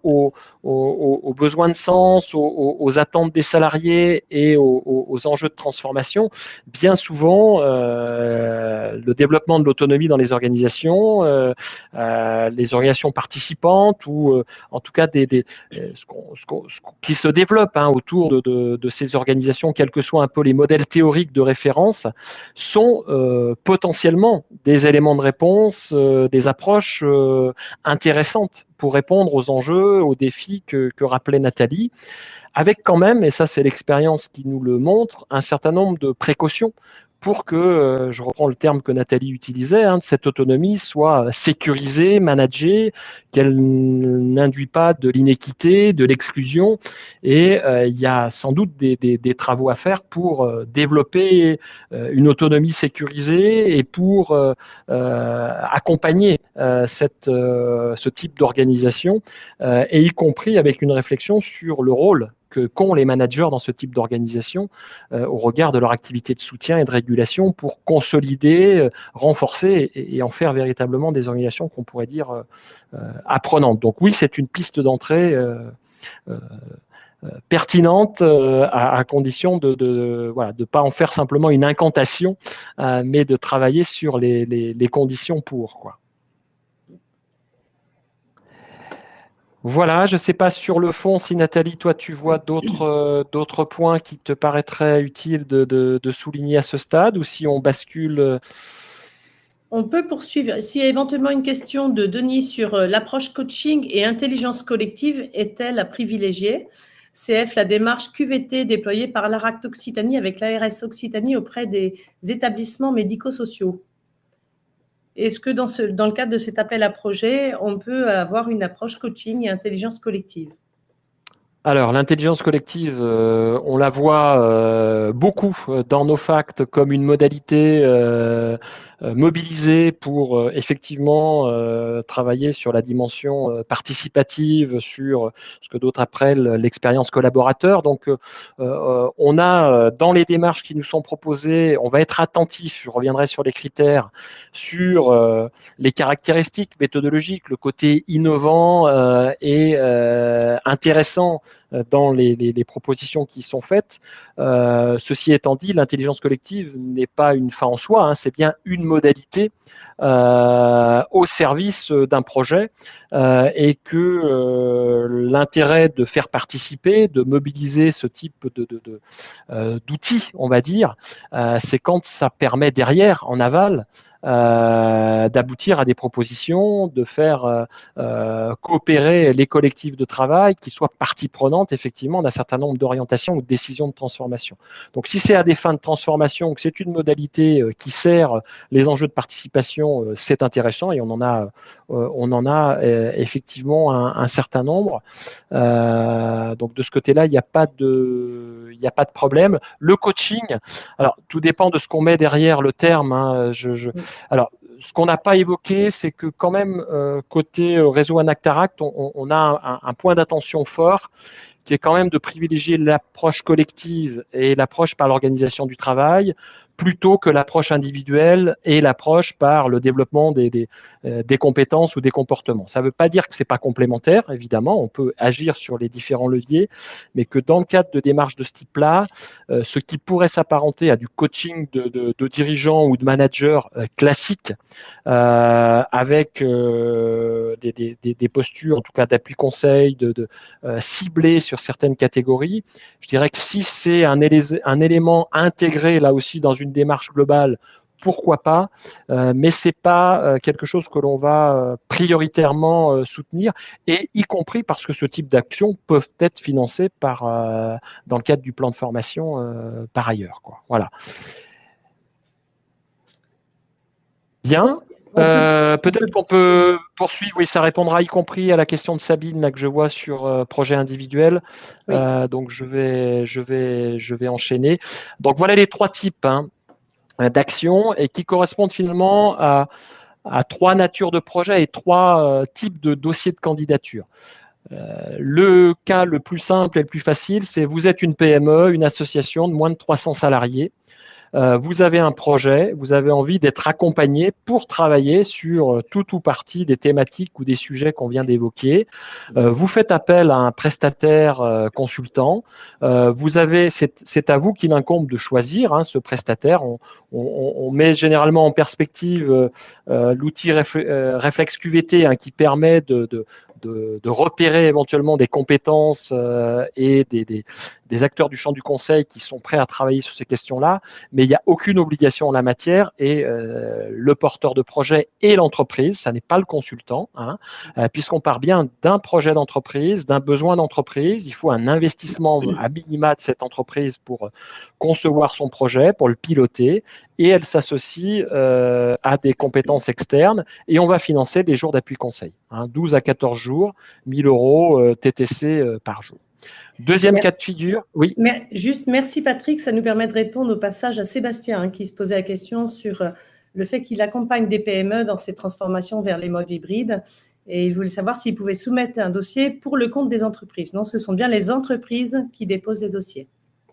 aux besoins de sens, aux attentes des salariés et aux enjeux de transformation. Bien souvent, le développement de l'autonomie dans les organisations participantes ou en tout cas ce qui se développe hein, autour de ces organisations, quels que soient un peu les modèles théoriques de référence, sont potentiellement des éléments de réponse, des approches intéressantes pour répondre aux enjeux, aux défis que rappelait Nathalie, avec quand même, et ça c'est l'expérience qui nous le montre, un certain nombre de précautions pour que, je reprends le terme que Nathalie utilisait, hein, cette autonomie soit sécurisée, managée, qu'elle n'induit pas de l'inéquité, de l'exclusion. Et il y a sans doute des travaux à faire pour développer une autonomie sécurisée et pour accompagner ce type d'organisation, et y compris avec une réflexion sur le rôle qu'ont les managers dans ce type d'organisation au regard de leur activité de soutien et de régulation pour consolider, renforcer et en faire véritablement des organisations qu'on pourrait dire apprenantes. Donc oui, c'est une piste d'entrée pertinente à condition de voilà, de pas en faire simplement une incantation, mais de travailler sur les conditions pour, quoi. Voilà, je ne sais pas sur le fond si Nathalie, toi, tu vois d'autres points qui te paraîtraient utiles de souligner à ce stade ou si on bascule. On peut poursuivre. S'il y a éventuellement une question de Denis sur l'approche coaching et intelligence collective est-elle à privilégier? CF, la démarche QVT déployée par l'ARACT Occitanie avec l'ARS Occitanie auprès des établissements médico-sociaux. Est-ce que dans le cadre de cet appel à projet, on peut avoir une approche coaching et intelligence collective? Alors, l'intelligence collective, on la voit beaucoup dans nos facts comme une modalité mobilisée pour effectivement travailler sur la dimension participative, sur ce que d'autres appellent l'expérience collaborateur. Donc, on a dans les démarches qui nous sont proposées, on va être attentif, je reviendrai sur les critères, sur les caractéristiques méthodologiques, le côté innovant et intéressant dans les propositions qui sont faites. Ceci étant dit, l'intelligence collective n'est pas une fin en soi, hein, c'est bien une modalité au service d'un projet et que l'intérêt de faire participer, de mobiliser ce type d'outils, on va dire, c'est quand ça permet derrière, en aval, d'aboutir à des propositions, de faire coopérer les collectifs de travail qui soient partie prenante effectivement d'un certain nombre d'orientations ou de décisions de transformation. Donc si c'est à des fins de transformation, que c'est une modalité qui sert les enjeux de participation, c'est intéressant et on en a effectivement un certain nombre. Donc de ce côté-là, il n'y a pas de problème. Le coaching, alors tout dépend de ce qu'on met derrière le terme. Hein, alors, ce qu'on n'a pas évoqué, c'est que quand même, côté réseau Anactaract, on a un point d'attention fort qui est quand même de privilégier l'approche collective et l'approche par l'organisation du travail plutôt que l'approche individuelle et l'approche par le développement des compétences ou des comportements. Ça ne veut pas dire que ce n'est pas complémentaire, évidemment, on peut agir sur les différents leviers, mais que dans le cadre de démarches de ce type-là, ce qui pourrait s'apparenter à du coaching de dirigeants ou de managers classiques, avec des postures, en tout cas d'appui conseil, ciblées sur certaines catégories, je dirais que si c'est un élément intégré là aussi dans une démarche globale, pourquoi pas, mais ce n'est pas quelque chose que l'on va prioritairement soutenir, et y compris parce que ce type d'actions peuvent être financées dans le cadre du plan de formation par ailleurs, quoi. Voilà. Bien. Peut-être qu'on peut poursuivre. Oui, ça répondra y compris à la question de Sabine là, que je vois sur projet individuel. Oui. Donc, je vais enchaîner. Donc, voilà les 3 types d'actions et qui correspondent finalement à 3 natures de projets et 3 types de dossiers de candidature. Le cas le plus simple et le plus facile, c'est vous êtes une PME, une association de moins de 300 salariés. Vous avez un projet, vous avez envie d'être accompagné pour travailler sur tout ou partie des thématiques ou des sujets qu'on vient d'évoquer. Vous faites appel à un prestataire consultant. C'est à vous qu'il incombe de choisir ce prestataire. On met généralement en perspective l'outil Réflexe QVT qui permet de repérer éventuellement des compétences et des acteurs du champ du conseil qui sont prêts à travailler sur ces questions-là, mais il n'y a aucune obligation en la matière et le porteur de projet et l'entreprise, ça n'est pas le consultant, puisqu'on part bien d'un projet d'entreprise, d'un besoin d'entreprise, il faut un investissement à minima de cette entreprise pour concevoir son projet, pour le piloter, et elle s'associe à des compétences externes et on va financer les jours d'appui conseil, 12 à 14 jours, 1 000 € TTC par jour. Deuxième cas de figure, oui. Merci Patrick, ça nous permet de répondre au passage à Sébastien qui se posait la question sur le fait qu'il accompagne des PME dans ces transformations vers les modes hybrides et il voulait savoir s'il pouvait soumettre un dossier pour le compte des entreprises. Non, ce sont bien les entreprises qui déposent les dossiers.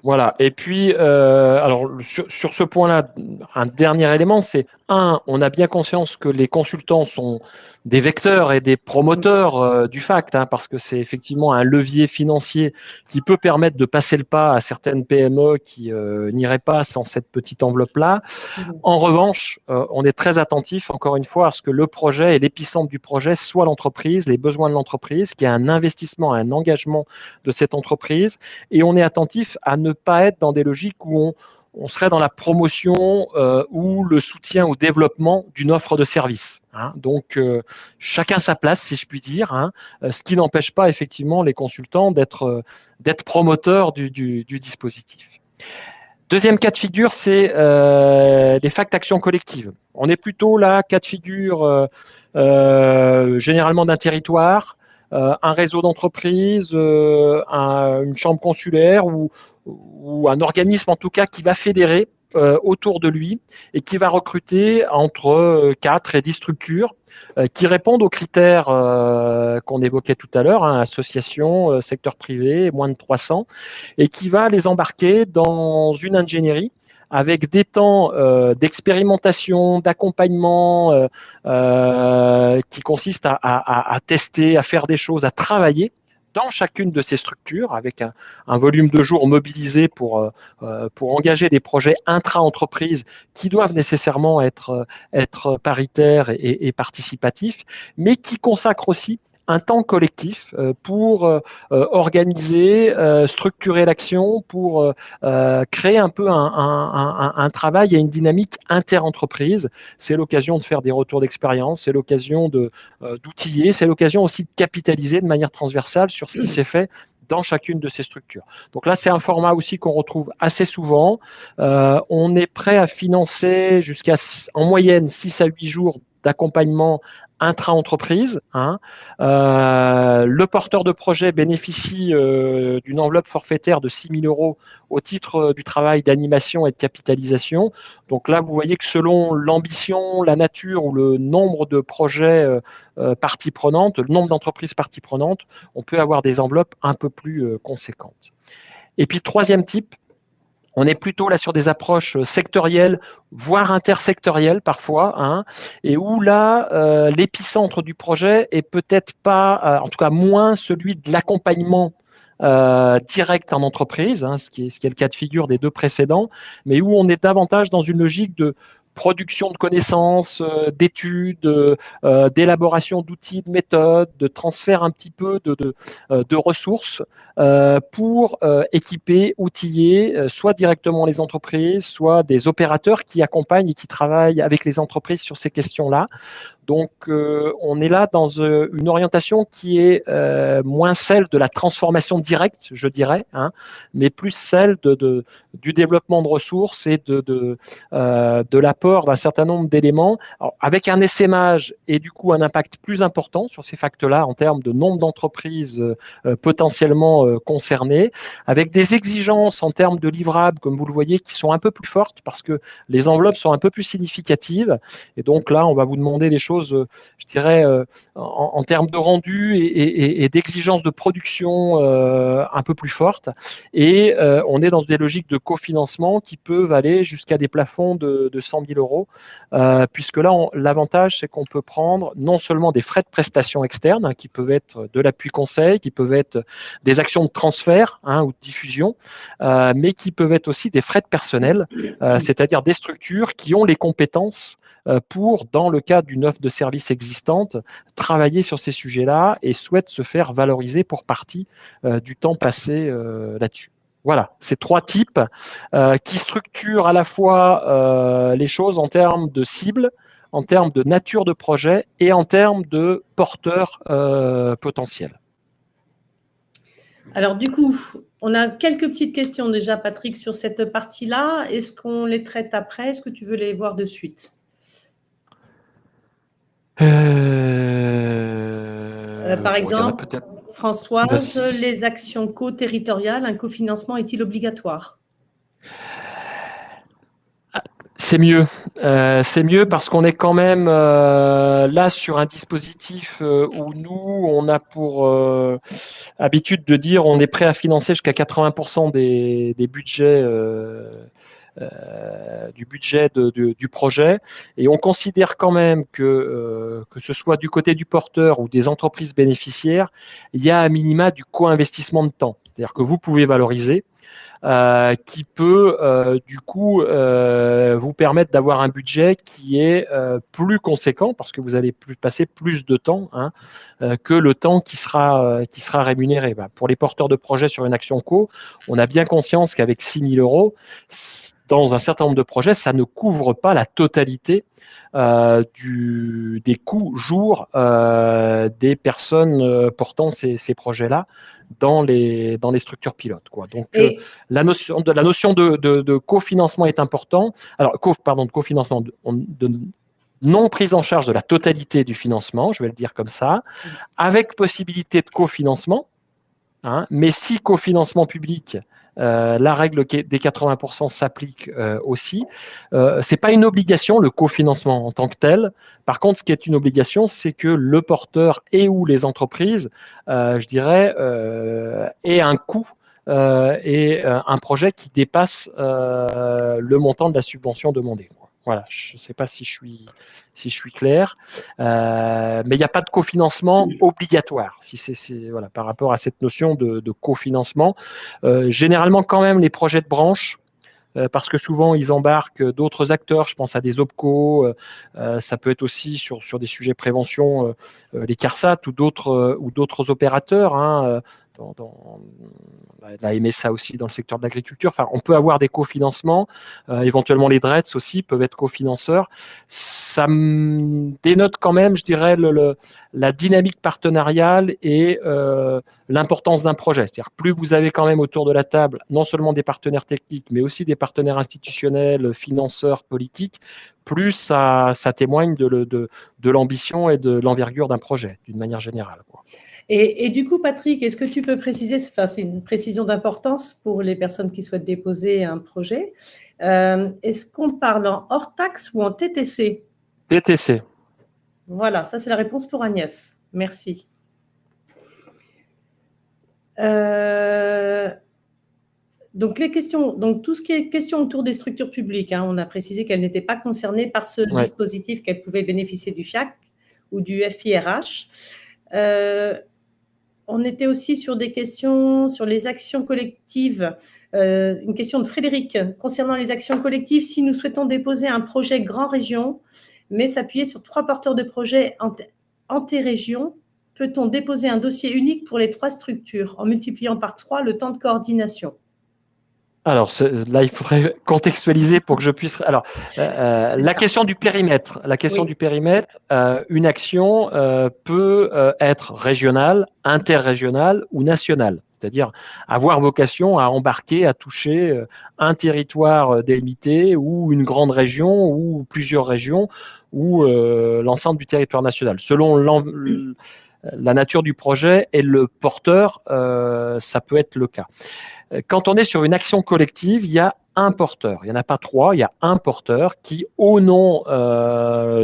Voilà. Et puis, alors sur ce point-là, un dernier élément, c'est on a bien conscience que les consultants sont des vecteurs et des promoteurs du FACT, parce que c'est effectivement un levier financier qui peut permettre de passer le pas à certaines PME qui n'iraient pas sans cette petite enveloppe-là. En revanche, on est très attentif, encore une fois, à ce que le projet et l'épicentre du projet soit l'entreprise, les besoins de l'entreprise, qu'il y ait un investissement, un engagement de cette entreprise, et on est attentif à ne pas être dans des logiques où on serait dans la promotion ou le soutien au développement d'une offre de service. Donc, chacun sa place, si je puis dire, ce qui n'empêche pas effectivement les consultants d'être promoteurs du dispositif. Deuxième cas de figure, c'est les FACT actions collectives. On est plutôt là, cas de figure généralement d'un territoire, un réseau d'entreprises, une chambre consulaire ou un organisme en tout cas qui va fédérer autour de lui et qui va recruter entre 4 et 10 structures qui répondent aux critères qu'on évoquait tout à l'heure, association, secteur privé, moins de 300, et qui va les embarquer dans une ingénierie avec des temps d'expérimentation, d'accompagnement qui consistent à tester, à faire des choses, à travailler dans chacune de ces structures, avec un volume de jours mobilisé pour engager des projets intra-entreprises qui doivent nécessairement être paritaires et participatifs, mais qui consacrent aussi un temps collectif pour organiser, structurer l'action, pour créer un peu un travail et une dynamique inter-entreprise. C'est l'occasion de faire des retours d'expérience, c'est l'occasion d'outiller, c'est l'occasion aussi de capitaliser de manière transversale sur ce qui s'est fait dans chacune de ces structures. Donc là, c'est un format aussi qu'on retrouve assez souvent. On est prêt à financer jusqu'à, en moyenne, 6 à 8 jours d'accompagnement intra-entreprise. Le porteur de projet bénéficie d'une enveloppe forfaitaire de 6 000 € au titre du travail d'animation et de capitalisation. Donc là, vous voyez que selon l'ambition, la nature ou le nombre de projets parties prenantes, le nombre d'entreprises parties prenantes, on peut avoir des enveloppes un peu plus conséquentes. Et puis, troisième type, on est plutôt là sur des approches sectorielles, voire intersectorielles parfois, et où là, l'épicentre du projet est peut-être pas, en tout cas moins celui de l'accompagnement direct en entreprise, ce qui est le cas de figure des 2 précédents, mais où on est davantage dans une logique de production de connaissances, d'études, d'élaboration d'outils, de méthodes, de transfert un petit peu de ressources pour équiper, outiller soit directement les entreprises, soit des opérateurs qui accompagnent et qui travaillent avec les entreprises sur ces questions-là. Donc, on est là dans une orientation qui est moins celle de la transformation directe, je dirais, hein, mais plus celle du développement de ressources et de l'apport d'un certain nombre d'éléments, avec un essaimage et du coup un impact plus important sur ces facteurs-là en termes de nombre d'entreprises potentiellement concernées, avec des exigences en termes de livrables, comme vous le voyez, qui sont un peu plus fortes parce que les enveloppes sont un peu plus significatives. Et donc là, on va vous demander des choses, je dirais, en termes de rendu et d'exigence de production un peu plus fortes. Et on est dans des logiques de cofinancement qui peuvent aller jusqu'à des plafonds de 100 000 euros, puisque là, l'avantage, c'est qu'on peut prendre non seulement des frais de prestation externes, hein, qui peuvent être de l'appui conseil, qui peuvent être des actions de transfert, hein, ou de diffusion, mais qui peuvent être aussi des frais de personnel, c'est-à-dire des structures qui ont les compétences pour, dans le cadre d'une offre de service existante, travailler sur ces sujets-là et souhaitent se faire valoriser pour partie du temps passé là-dessus. Voilà, ces trois types qui structurent à la fois les choses en termes de cible, en termes de nature de projet et en termes de porteurs potentiels. Alors du coup, on a quelques petites questions déjà, Patrick, sur cette partie-là. Est-ce qu'on les traite après? Est-ce que tu veux les voir de suite? Par exemple, Françoise, les actions co-territoriales, un cofinancement est-il obligatoire? C'est mieux. C'est mieux parce qu'on est quand même là sur un dispositif où nous, on a pour habitude de dire on est prêt à financer jusqu'à 80% des budgets du budget du projet. Et on considère quand même que ce soit du côté du porteur ou des entreprises bénéficiaires, il y a à minima du co-investissement de temps. C'est-à-dire que vous pouvez valoriser, qui peut du coup vous permettre d'avoir un budget qui est plus conséquent parce que vous allez passer plus de temps, hein, que le temps qui sera rémunéré. Pour les porteurs de projets sur une action co, on a bien conscience qu'avec 6 000 euros, dans un certain nombre de projets, ça ne couvre pas la totalité des coûts jour des personnes portant ces projets-là dans les structures pilotes, quoi. Donc, la notion de cofinancement est importante. Alors, de cofinancement, de non prise en charge de la totalité du financement, je vais le dire comme ça, avec possibilité de cofinancement, hein, mais si cofinancement public, la règle des 80% s'applique aussi. Ce n'est pas une obligation, le cofinancement en tant que tel. Par contre, ce qui est une obligation, c'est que le porteur et ou les entreprises, je dirais, aient un coût et un projet qui dépasse le montant de la subvention demandée. Voilà, je ne sais pas si je suis clair, mais il n'y a pas de cofinancement obligatoire voilà, par rapport à cette notion de cofinancement. Généralement, quand même, les projets de branche, parce que souvent, ils embarquent d'autres acteurs, je pense à des OPCO, ça peut être aussi sur des sujets prévention, les CARSAT ou d'autres opérateurs, hein, dans la MSA aussi dans le secteur de l'agriculture. Enfin, on peut avoir des cofinancements, éventuellement les DRETS aussi peuvent être cofinanceurs. Ça dénote quand même, je dirais, la dynamique partenariale et l'importance d'un projet. C'est-à-dire plus vous avez quand même autour de la table non seulement des partenaires techniques, mais aussi des partenaires institutionnels, financeurs, politiques, plus ça témoigne de l'ambition et de l'envergure d'un projet, d'une manière générale, quoi. Et du coup, Patrick, est-ce que tu peux préciser, c'est une précision d'importance pour les personnes qui souhaitent déposer un projet, est-ce qu'on parle en hors taxe ou en TTC? TTC. Voilà, ça c'est la réponse pour Agnès. Merci. Donc, tout ce qui est question autour des structures publiques, hein, on a précisé qu'elles n'étaient pas concernées par ce dispositif, qu'elles pouvaient bénéficier du FIAC ou du FIRH. On était aussi sur des questions sur les actions collectives. Une question de Frédéric. Concernant les actions collectives, si nous souhaitons déposer un projet grand région, mais s'appuyer sur 3 porteurs de projets anté-région, peut-on déposer un dossier unique pour les 3 structures en multipliant par 3 le temps de coordination? Alors là, il faudrait contextualiser pour que je puisse. Alors, la question du périmètre. La question Oui. du périmètre, une action peut être régionale, interrégionale ou nationale. C'est-à-dire avoir vocation à embarquer, à toucher un territoire délimité ou une grande région ou plusieurs régions ou l'ensemble du territoire national. Selon la nature du projet et le porteur, ça peut être le cas. Quand on est sur une action collective, il y a un porteur. Il n'y en a pas trois, il y a un porteur qui, au nom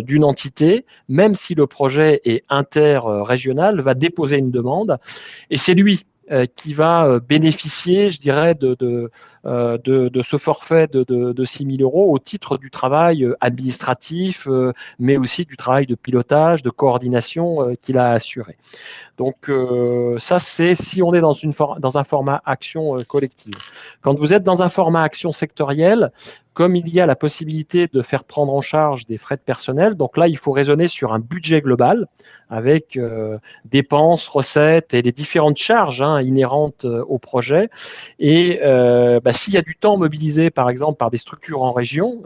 d'une entité, même si le projet est interrégional, va déposer une demande et c'est lui qui va bénéficier, je dirais, de ce forfait de 6 000 euros au titre du travail administratif, mais aussi du travail de pilotage, de coordination qu'il a assuré. Donc ça, c'est si on est dans un format action collective. Quand vous êtes dans un format action sectorielle, comme il y a la possibilité de faire prendre en charge des frais de personnel, donc là, il faut raisonner sur un budget global avec dépenses, recettes et les différentes charges inhérentes au projet. Et s'il y a du temps mobilisé, par exemple, par des structures en région,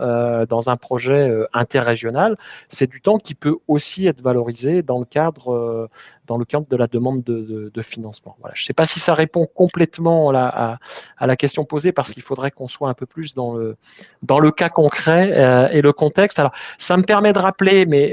dans un projet interrégional, c'est du temps qui peut aussi être valorisé dans le cadre de la demande de financement. Voilà. Je ne sais pas si ça répond complètement à la question posée, parce qu'il faudrait qu'on soit un peu plus dans le cas concret et le contexte. Alors, ça me permet de rappeler, mais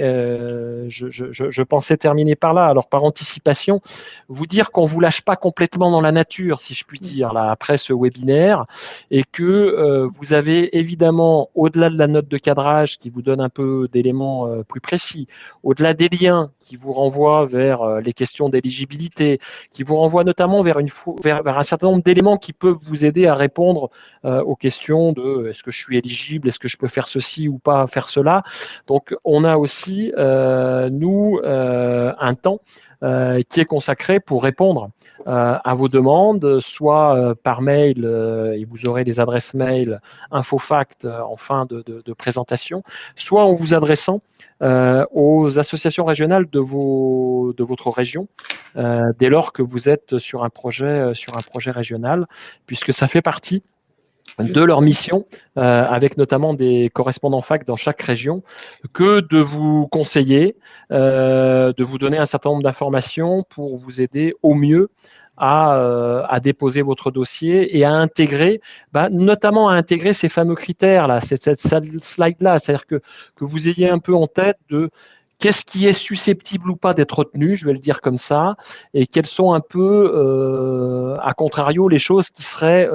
je pensais terminer par là, alors par anticipation, vous dire qu'on ne vous lâche pas complètement dans la nature, si je puis dire, là, après ce webinaire, et que vous avez évidemment, au-delà de la note de cadrage qui vous donne un peu d'éléments plus précis, au-delà des liens qui vous renvoient vers les questions d'éligibilité, qui vous renvoient notamment vers un certain nombre d'éléments qui peuvent vous aider à répondre aux questions de est-ce que je suis éligible, est-ce que je peux faire ceci ou pas faire cela. Donc, on a aussi, un temps qui est consacré pour répondre à vos demandes, soit par mail, et vous aurez les adresses mail InfoFact en fin de présentation, soit en vous adressant aux associations régionales de votre région, dès lors que vous êtes sur un projet régional, puisque ça fait partie de leur mission, avec notamment des correspondants fac dans chaque région, que de vous conseiller, de vous donner un certain nombre d'informations pour vous aider au mieux à déposer votre dossier et à intégrer, notamment à intégrer ces fameux critères-là, cette slide-là, c'est-à-dire que vous ayez un peu en tête de qu'est-ce qui est susceptible ou pas d'être retenu, je vais le dire comme ça, et quelles sont un peu, à contrario, les choses qui seraient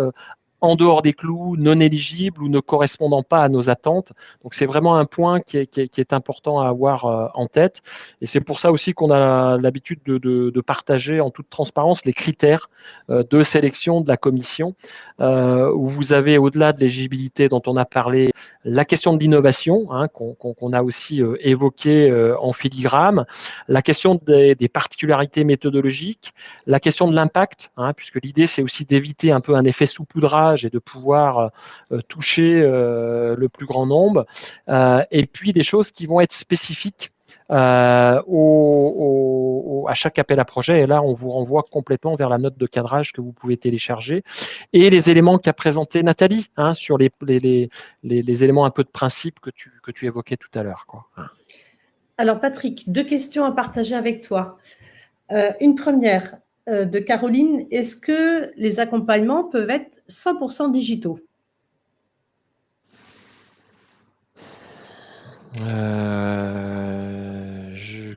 en dehors des clous, non éligibles ou ne correspondant pas à nos attentes. Donc, c'est vraiment un point qui est important à avoir en tête. Et c'est pour ça aussi qu'on a l'habitude de partager en toute transparence les critères de sélection de la commission, où vous avez, au-delà de l'éligibilité dont on a parlé, la question de l'innovation, qu'on a aussi évoquée en filigrane, la question des particularités méthodologiques, la question de l'impact, puisque l'idée, c'est aussi d'éviter un peu un effet saupoudrage et de pouvoir toucher le plus grand nombre, et puis des choses qui vont être spécifiques à chaque appel à projet. Et là, on vous renvoie complètement vers la note de cadrage que vous pouvez télécharger et les éléments qu'a présenté Nathalie sur les éléments un peu de principe que tu évoquais tout à l'heure, quoi. Alors, Patrick, 2 questions à partager avec toi. Une première de Caroline, est-ce que les accompagnements peuvent être 100% digitaux ?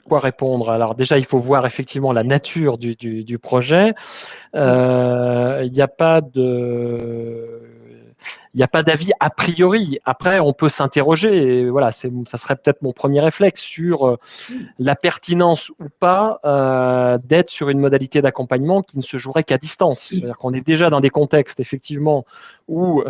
Quoi répondre? Alors déjà, il faut voir effectivement la nature du projet. Il n'y a pas d'avis a priori. Après, on peut s'interroger. Et voilà, ça serait peut-être mon premier réflexe sur la pertinence ou pas d'être sur une modalité d'accompagnement qui ne se jouerait qu'à distance. C'est-à-dire qu'on est déjà dans des contextes, effectivement, où,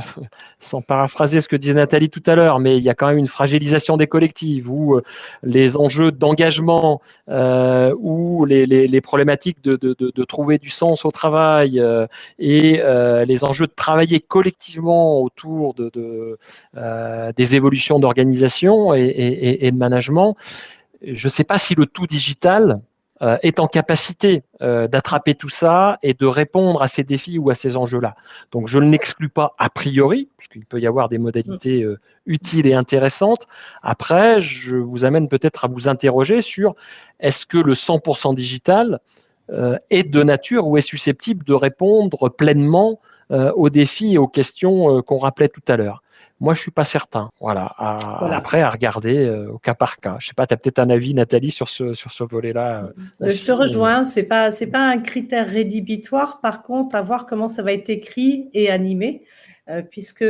sans paraphraser ce que disait Nathalie tout à l'heure, mais il y a quand même une fragilisation des collectifs, où les enjeux d'engagement, où les problématiques de trouver du sens au travail et les enjeux de travailler collectivement autour des évolutions d'organisation et de management. Je ne sais pas si le tout digital est en capacité d'attraper tout ça et de répondre à ces défis ou à ces enjeux-là. Donc, je ne l'exclus pas a priori, puisqu'il peut y avoir des modalités utiles et intéressantes. Après, je vous amène peut-être à vous interroger sur est-ce que le 100% digital est de nature ou est susceptible de répondre pleinement aux défis et aux questions qu'on rappelait tout à l'heure. Moi, je ne suis pas certain. Voilà. Après, à regarder au cas par cas. Je ne sais pas, tu as peut-être un avis, Nathalie, sur ce volet-là. Je te rejoins. C'est pas un critère rédhibitoire. Par contre, à voir comment ça va être écrit et animé, puisque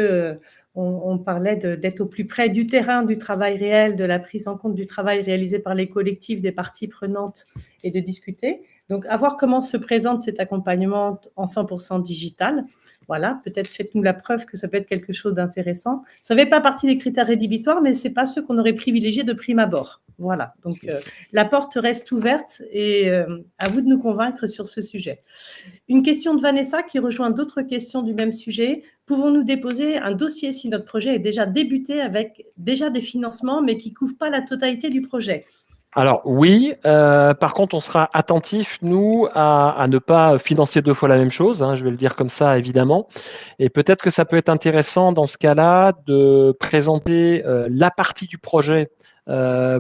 on parlait d'être au plus près du terrain, du travail réel, de la prise en compte du travail réalisé par les collectifs des parties prenantes et de discuter. Donc, à voir comment se présente cet accompagnement en 100% digital. Voilà, peut-être faites-nous la preuve que ça peut être quelque chose d'intéressant. Ça ne fait pas partie des critères rédhibitoires, mais ce n'est pas ceux qu'on aurait privilégiés de prime abord. Voilà, donc la porte reste ouverte et à vous de nous convaincre sur ce sujet. Une question de Vanessa qui rejoint d'autres questions du même sujet. Pouvons-nous déposer un dossier si notre projet est déjà débuté avec déjà des financements, mais qui ne couvrent pas la totalité du projet ? Alors oui, par contre, on sera attentif, nous, à ne pas financer deux fois la même chose, hein, je vais le dire comme ça, évidemment. Et peut-être que ça peut être intéressant dans ce cas-là de présenter la partie du projet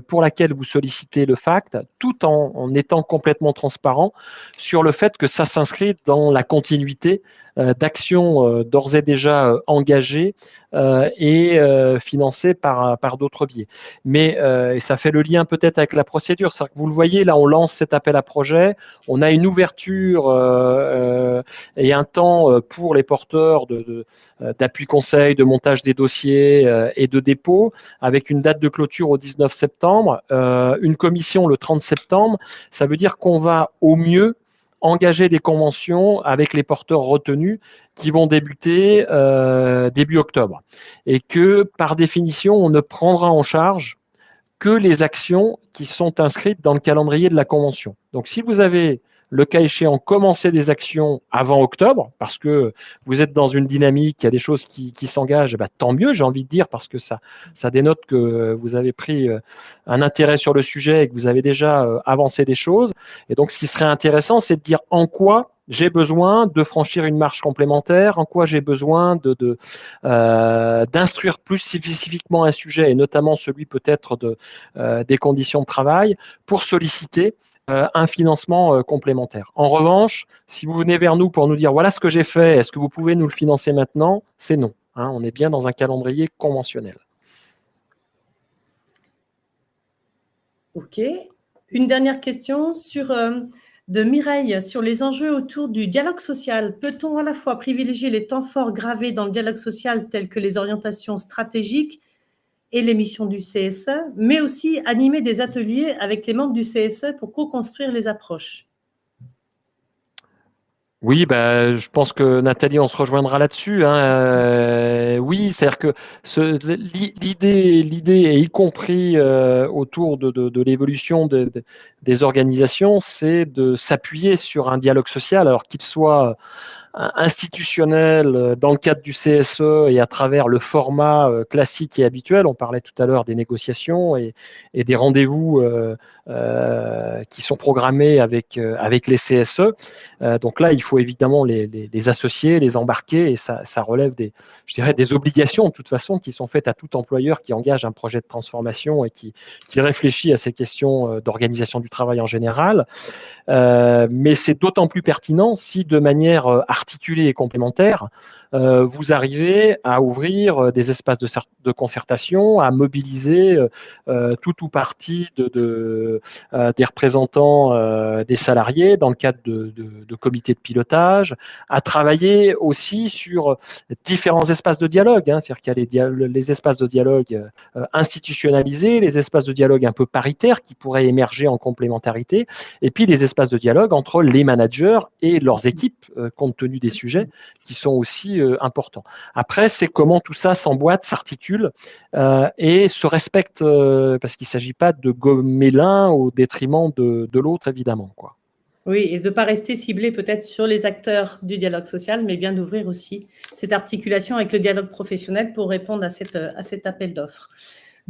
pour laquelle vous sollicitez le FACT, tout en étant complètement transparent sur le fait que ça s'inscrit dans la continuité d'actions d'ores et déjà engagées et financées par d'autres biais. Mais et ça fait le lien peut-être avec la procédure. Que vous le voyez, là, on lance cet appel à projet, on a une ouverture et un temps pour les porteurs d'appui conseil, de montage des dossiers et de dépôt, avec une date de clôture au 19 septembre, une commission le 30 septembre. Ça veut dire qu'on va au mieux engager des conventions avec les porteurs retenus qui vont débuter début octobre. Et que, par définition, on ne prendra en charge que les actions qui sont inscrites dans le calendrier de la convention. Donc, si vous avez, le cas échéant, commencé des actions avant octobre, parce que vous êtes dans une dynamique, il y a des choses qui s'engagent, bah, tant mieux, j'ai envie de dire, parce que ça dénote que vous avez pris un intérêt sur le sujet et que vous avez déjà avancé des choses. Et donc, ce qui serait intéressant, c'est de dire en quoi j'ai besoin de franchir une marche complémentaire, en quoi j'ai besoin d'instruire plus spécifiquement un sujet, et notamment celui peut-être des conditions de travail, pour solliciter un financement complémentaire. En revanche, si vous venez vers nous pour nous dire voilà ce que j'ai fait, est-ce que vous pouvez nous le financer maintenant? C'est non. Hein, on est bien dans un calendrier conventionnel. Ok. Une dernière question de Mireille sur les enjeux autour du dialogue social. Peut-on à la fois privilégier les temps forts gravés dans le dialogue social tels que les orientations stratégiques et les missions du CSE, mais aussi animer des ateliers avec les membres du CSE pour co-construire les approches? Oui, bah, je pense que Nathalie, on se rejoindra là-dessus. Hein. Oui, c'est-à-dire que l'idée, et y compris autour de l'évolution des organisations, c'est de s'appuyer sur un dialogue social, alors qu'il soit institutionnel dans le cadre du CSE et à travers le format classique et habituel. On parlait tout à l'heure des négociations et des rendez-vous qui sont programmés avec les CSE. Donc là, il faut évidemment les associer, les embarquer, et ça relève je dirais, des obligations de toute façon qui sont faites à tout employeur qui engage un projet de transformation et qui réfléchit à ces questions d'organisation du travail en général. Mais c'est d'autant plus pertinent si, de manière articulée et complémentaire, vous arrivez à ouvrir des espaces de concertation, à mobiliser tout ou partie des représentants des salariés dans le cadre de comités de pilotage, à travailler aussi sur différents espaces de dialogue. Hein, c'est-à-dire qu'il y a les espaces de dialogue institutionnalisés, les espaces de dialogue un peu paritaires qui pourraient émerger en complémentarité, et puis les espaces de dialogue entre les managers et leurs équipes, compte tenu des sujets qui sont aussi importants. Après, c'est comment tout ça s'emboîte, s'articule et se respecte, parce qu'il ne s'agit pas de gommer l'un au détriment de l'autre, évidemment, quoi. Oui, et de ne pas rester ciblé peut-être sur les acteurs du dialogue social, mais bien d'ouvrir aussi cette articulation avec le dialogue professionnel pour répondre à cet appel d'offres.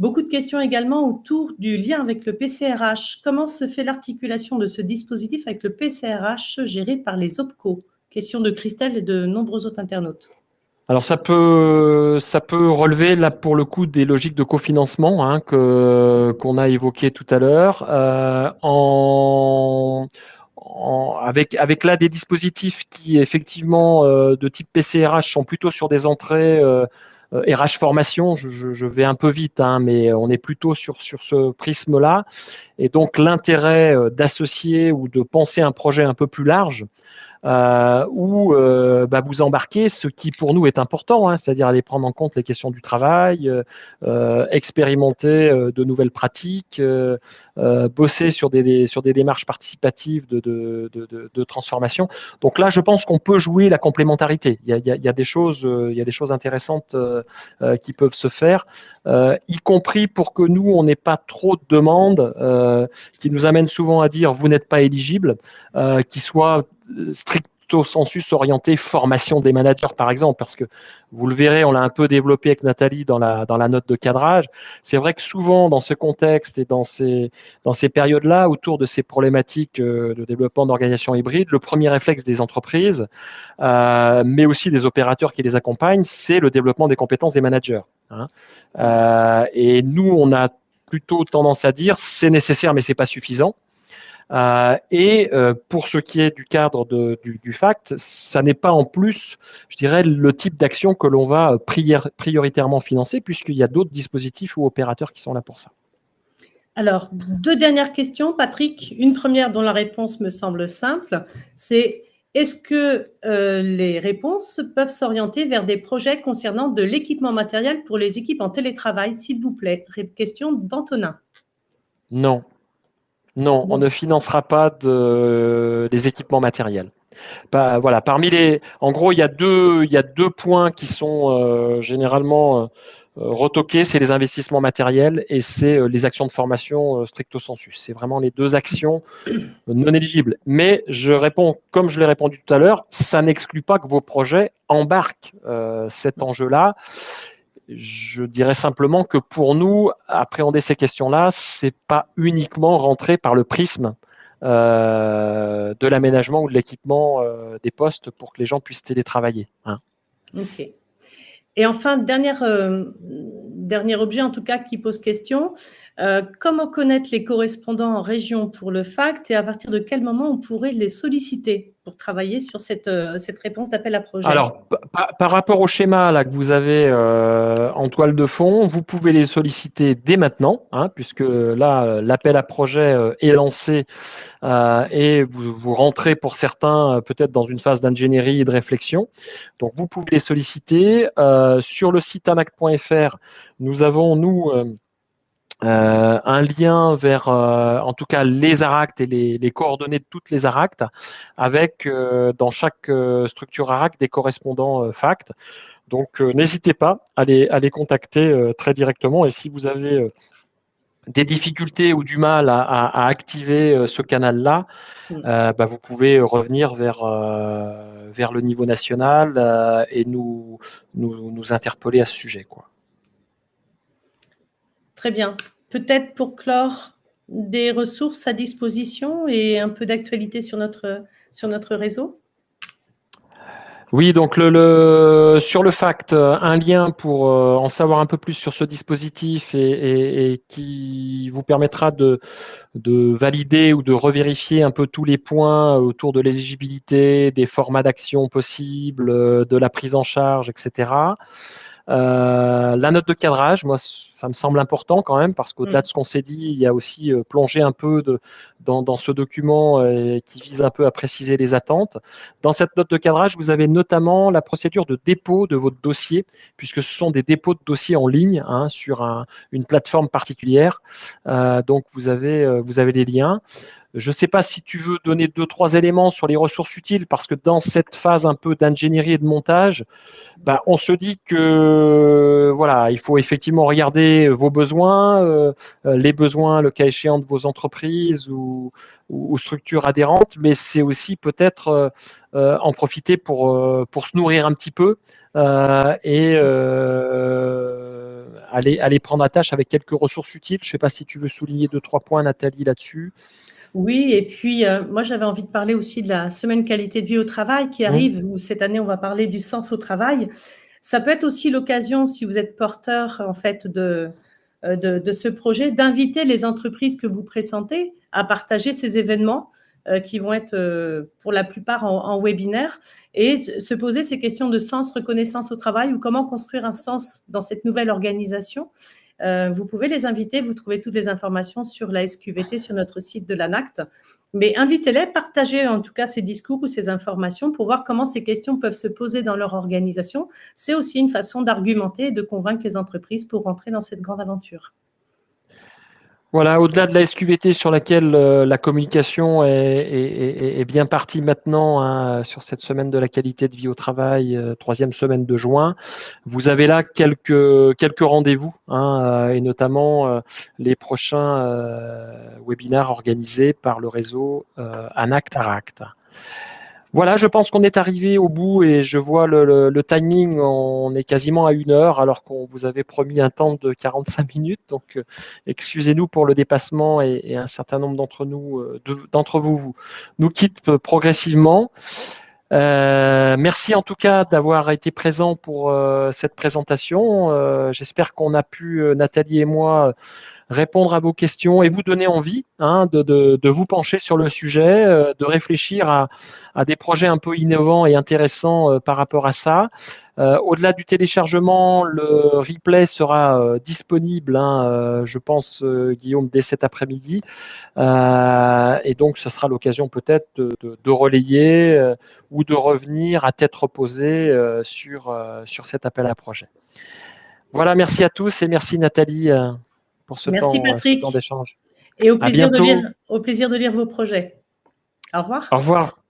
Beaucoup de questions également autour du lien avec le PCRH. Comment se fait l'articulation de ce dispositif avec le PCRH géré par les OPCO? Question de Christelle et de nombreux autres internautes. Alors ça peut relever là pour le coup des logiques de cofinancement hein, qu'on a évoquées tout à l'heure, avec là des dispositifs qui effectivement de type PCRH sont plutôt sur des entrées RH formation. Je vais un peu vite, hein, mais on est plutôt sur ce prisme-là. Et donc l'intérêt d'associer ou de penser un projet un peu plus large. Où vous embarquez ce qui pour nous est important, hein, c'est-à-dire aller prendre en compte les questions du travail, expérimenter de nouvelles pratiques, bosser sur des démarches participatives de transformation. Donc là, je pense qu'on peut jouer la complémentarité. Il y a des choses intéressantes qui peuvent se faire, y compris pour que nous, on n'ait pas trop de demandes qui nous amènent souvent à dire vous n'êtes pas éligible, qui soient stricto sensus orienté formation des managers, par exemple, parce que vous le verrez, on l'a un peu développé avec Nathalie dans la note de cadrage. C'est vrai que souvent, dans ce contexte et dans ces périodes-là, autour de ces problématiques de développement d'organisation hybride, le premier réflexe des entreprises, mais aussi des opérateurs qui les accompagnent, c'est le développement des compétences des managers. Hein. Et nous, on a plutôt tendance à dire c'est nécessaire, mais c'est pas suffisant. Pour ce qui est du cadre du FACT, ça n'est pas en plus, je dirais, le type d'action que l'on va prioritairement financer, puisqu'il y a d'autres dispositifs ou opérateurs qui sont là pour ça. Alors, 2 dernières questions, Patrick. Une première dont la réponse me semble simple, c'est est-ce que les réponses peuvent s'orienter vers des projets concernant de l'équipement matériel pour les équipes en télétravail, s'il vous plaît? Question d'Antonin. Non. Non, on ne financera pas des équipements matériels. Voilà, en gros, il y a deux points qui sont généralement retoqués, c'est les investissements matériels et c'est les actions de formation stricto sensu. C'est vraiment les deux actions non éligibles. Mais je réponds, comme je l'ai répondu tout à l'heure, ça n'exclut pas que vos projets embarquent cet enjeu-là. Je dirais simplement que pour nous, appréhender ces questions-là, c'est pas uniquement rentrer par le prisme de l'aménagement ou de l'équipement des postes pour que les gens puissent télétravailler. Hein. Ok. Et enfin, dernier objet en tout cas qui pose question, comment connaître les correspondants en région pour le FACT et à partir de quel moment on pourrait les solliciter pour travailler sur cette réponse d'appel à projet? Alors, par rapport au schéma là, que vous avez en toile de fond, vous pouvez les solliciter dès maintenant, hein, puisque là, l'appel à projet est lancé et vous rentrez pour certains peut-être dans une phase d'ingénierie et de réflexion. Donc, vous pouvez les solliciter. Sur le site anact.fr, nous avons, un lien vers, en tout cas, les ARACT et les coordonnées de toutes les ARACT, avec dans chaque structure ARACT des correspondants FACT. Donc, n'hésitez pas à les contacter très directement. Et si vous avez des difficultés ou du mal à activer ce canal-là, vous pouvez revenir vers le niveau national et nous interpeller à ce sujet, quoi. Très bien. Peut-être pour clore, des ressources à disposition et un peu d'actualité sur notre réseau? Oui, donc sur le FACT, un lien pour en savoir un peu plus sur ce dispositif et qui vous permettra de valider ou de revérifier un peu tous les points autour de l'éligibilité, des formats d'action possibles, de la prise en charge, etc. La note de cadrage, moi, ça me semble important quand même, parce qu'au-delà de ce qu'on s'est dit, il y a aussi plongé un peu dans ce document qui vise un peu à préciser les attentes. Dans cette note de cadrage, vous avez notamment la procédure de dépôt de votre dossier, puisque ce sont des dépôts de dossiers en ligne hein, sur une plateforme particulière. Donc, vous avez les liens. Je ne sais pas si tu veux donner 2-3 éléments sur les ressources utiles, parce que dans cette phase un peu d'ingénierie et de montage, on se dit que voilà, il faut effectivement regarder vos besoins, les besoins, le cas échéant, de vos entreprises ou structures adhérentes, mais c'est aussi peut-être en profiter pour se nourrir un petit peu et aller prendre attache avec quelques ressources utiles. Je ne sais pas si tu veux souligner 2-3 points, Nathalie, là-dessus. Oui, et puis moi j'avais envie de parler aussi de la semaine qualité de vie au travail qui arrive, où cette année on va parler du sens au travail. Ça peut être aussi l'occasion, si vous êtes porteur en fait de ce projet, d'inviter les entreprises que vous pressentez à partager ces événements qui vont être pour la plupart en webinaire et se poser ces questions de sens, reconnaissance au travail ou comment construire un sens dans cette nouvelle organisation. Vous pouvez les inviter, vous trouvez toutes les informations sur la SQVT, sur notre site de l'ANACT. Mais invitez-les, partagez en tout cas ces discours ou ces informations pour voir comment ces questions peuvent se poser dans leur organisation. C'est aussi une façon d'argumenter et de convaincre les entreprises pour rentrer dans cette grande aventure. Voilà, au-delà de la SQVT sur laquelle la communication est bien partie maintenant, hein, sur cette semaine de la qualité de vie au travail, 3e semaine de juin, vous avez là quelques rendez-vous, hein, et notamment les prochains webinaires organisés par le réseau ANACT ARACT. Voilà, je pense qu'on est arrivé au bout et je vois le timing, on est quasiment à 1 heure alors qu'on vous avait promis un temps de 45 minutes. Donc, excusez-nous pour le dépassement et un certain nombre d'entre vous nous quittent progressivement. Merci en tout cas d'avoir été présent pour cette présentation. J'espère qu'on a pu, Nathalie et moi, répondre à vos questions et vous donner envie, hein, de vous pencher sur le sujet, de réfléchir à des projets un peu innovants et intéressants par rapport à ça. Au-delà du téléchargement, le replay sera disponible, hein, je pense, Guillaume, dès cet après-midi. Et donc, ce sera l'occasion peut-être de relayer ou de revenir à tête reposée sur cet appel à projet. Voilà, merci à tous et merci Nathalie pour ce temps d'échange. Et au plaisir de lire vos projets. Au revoir. Au revoir.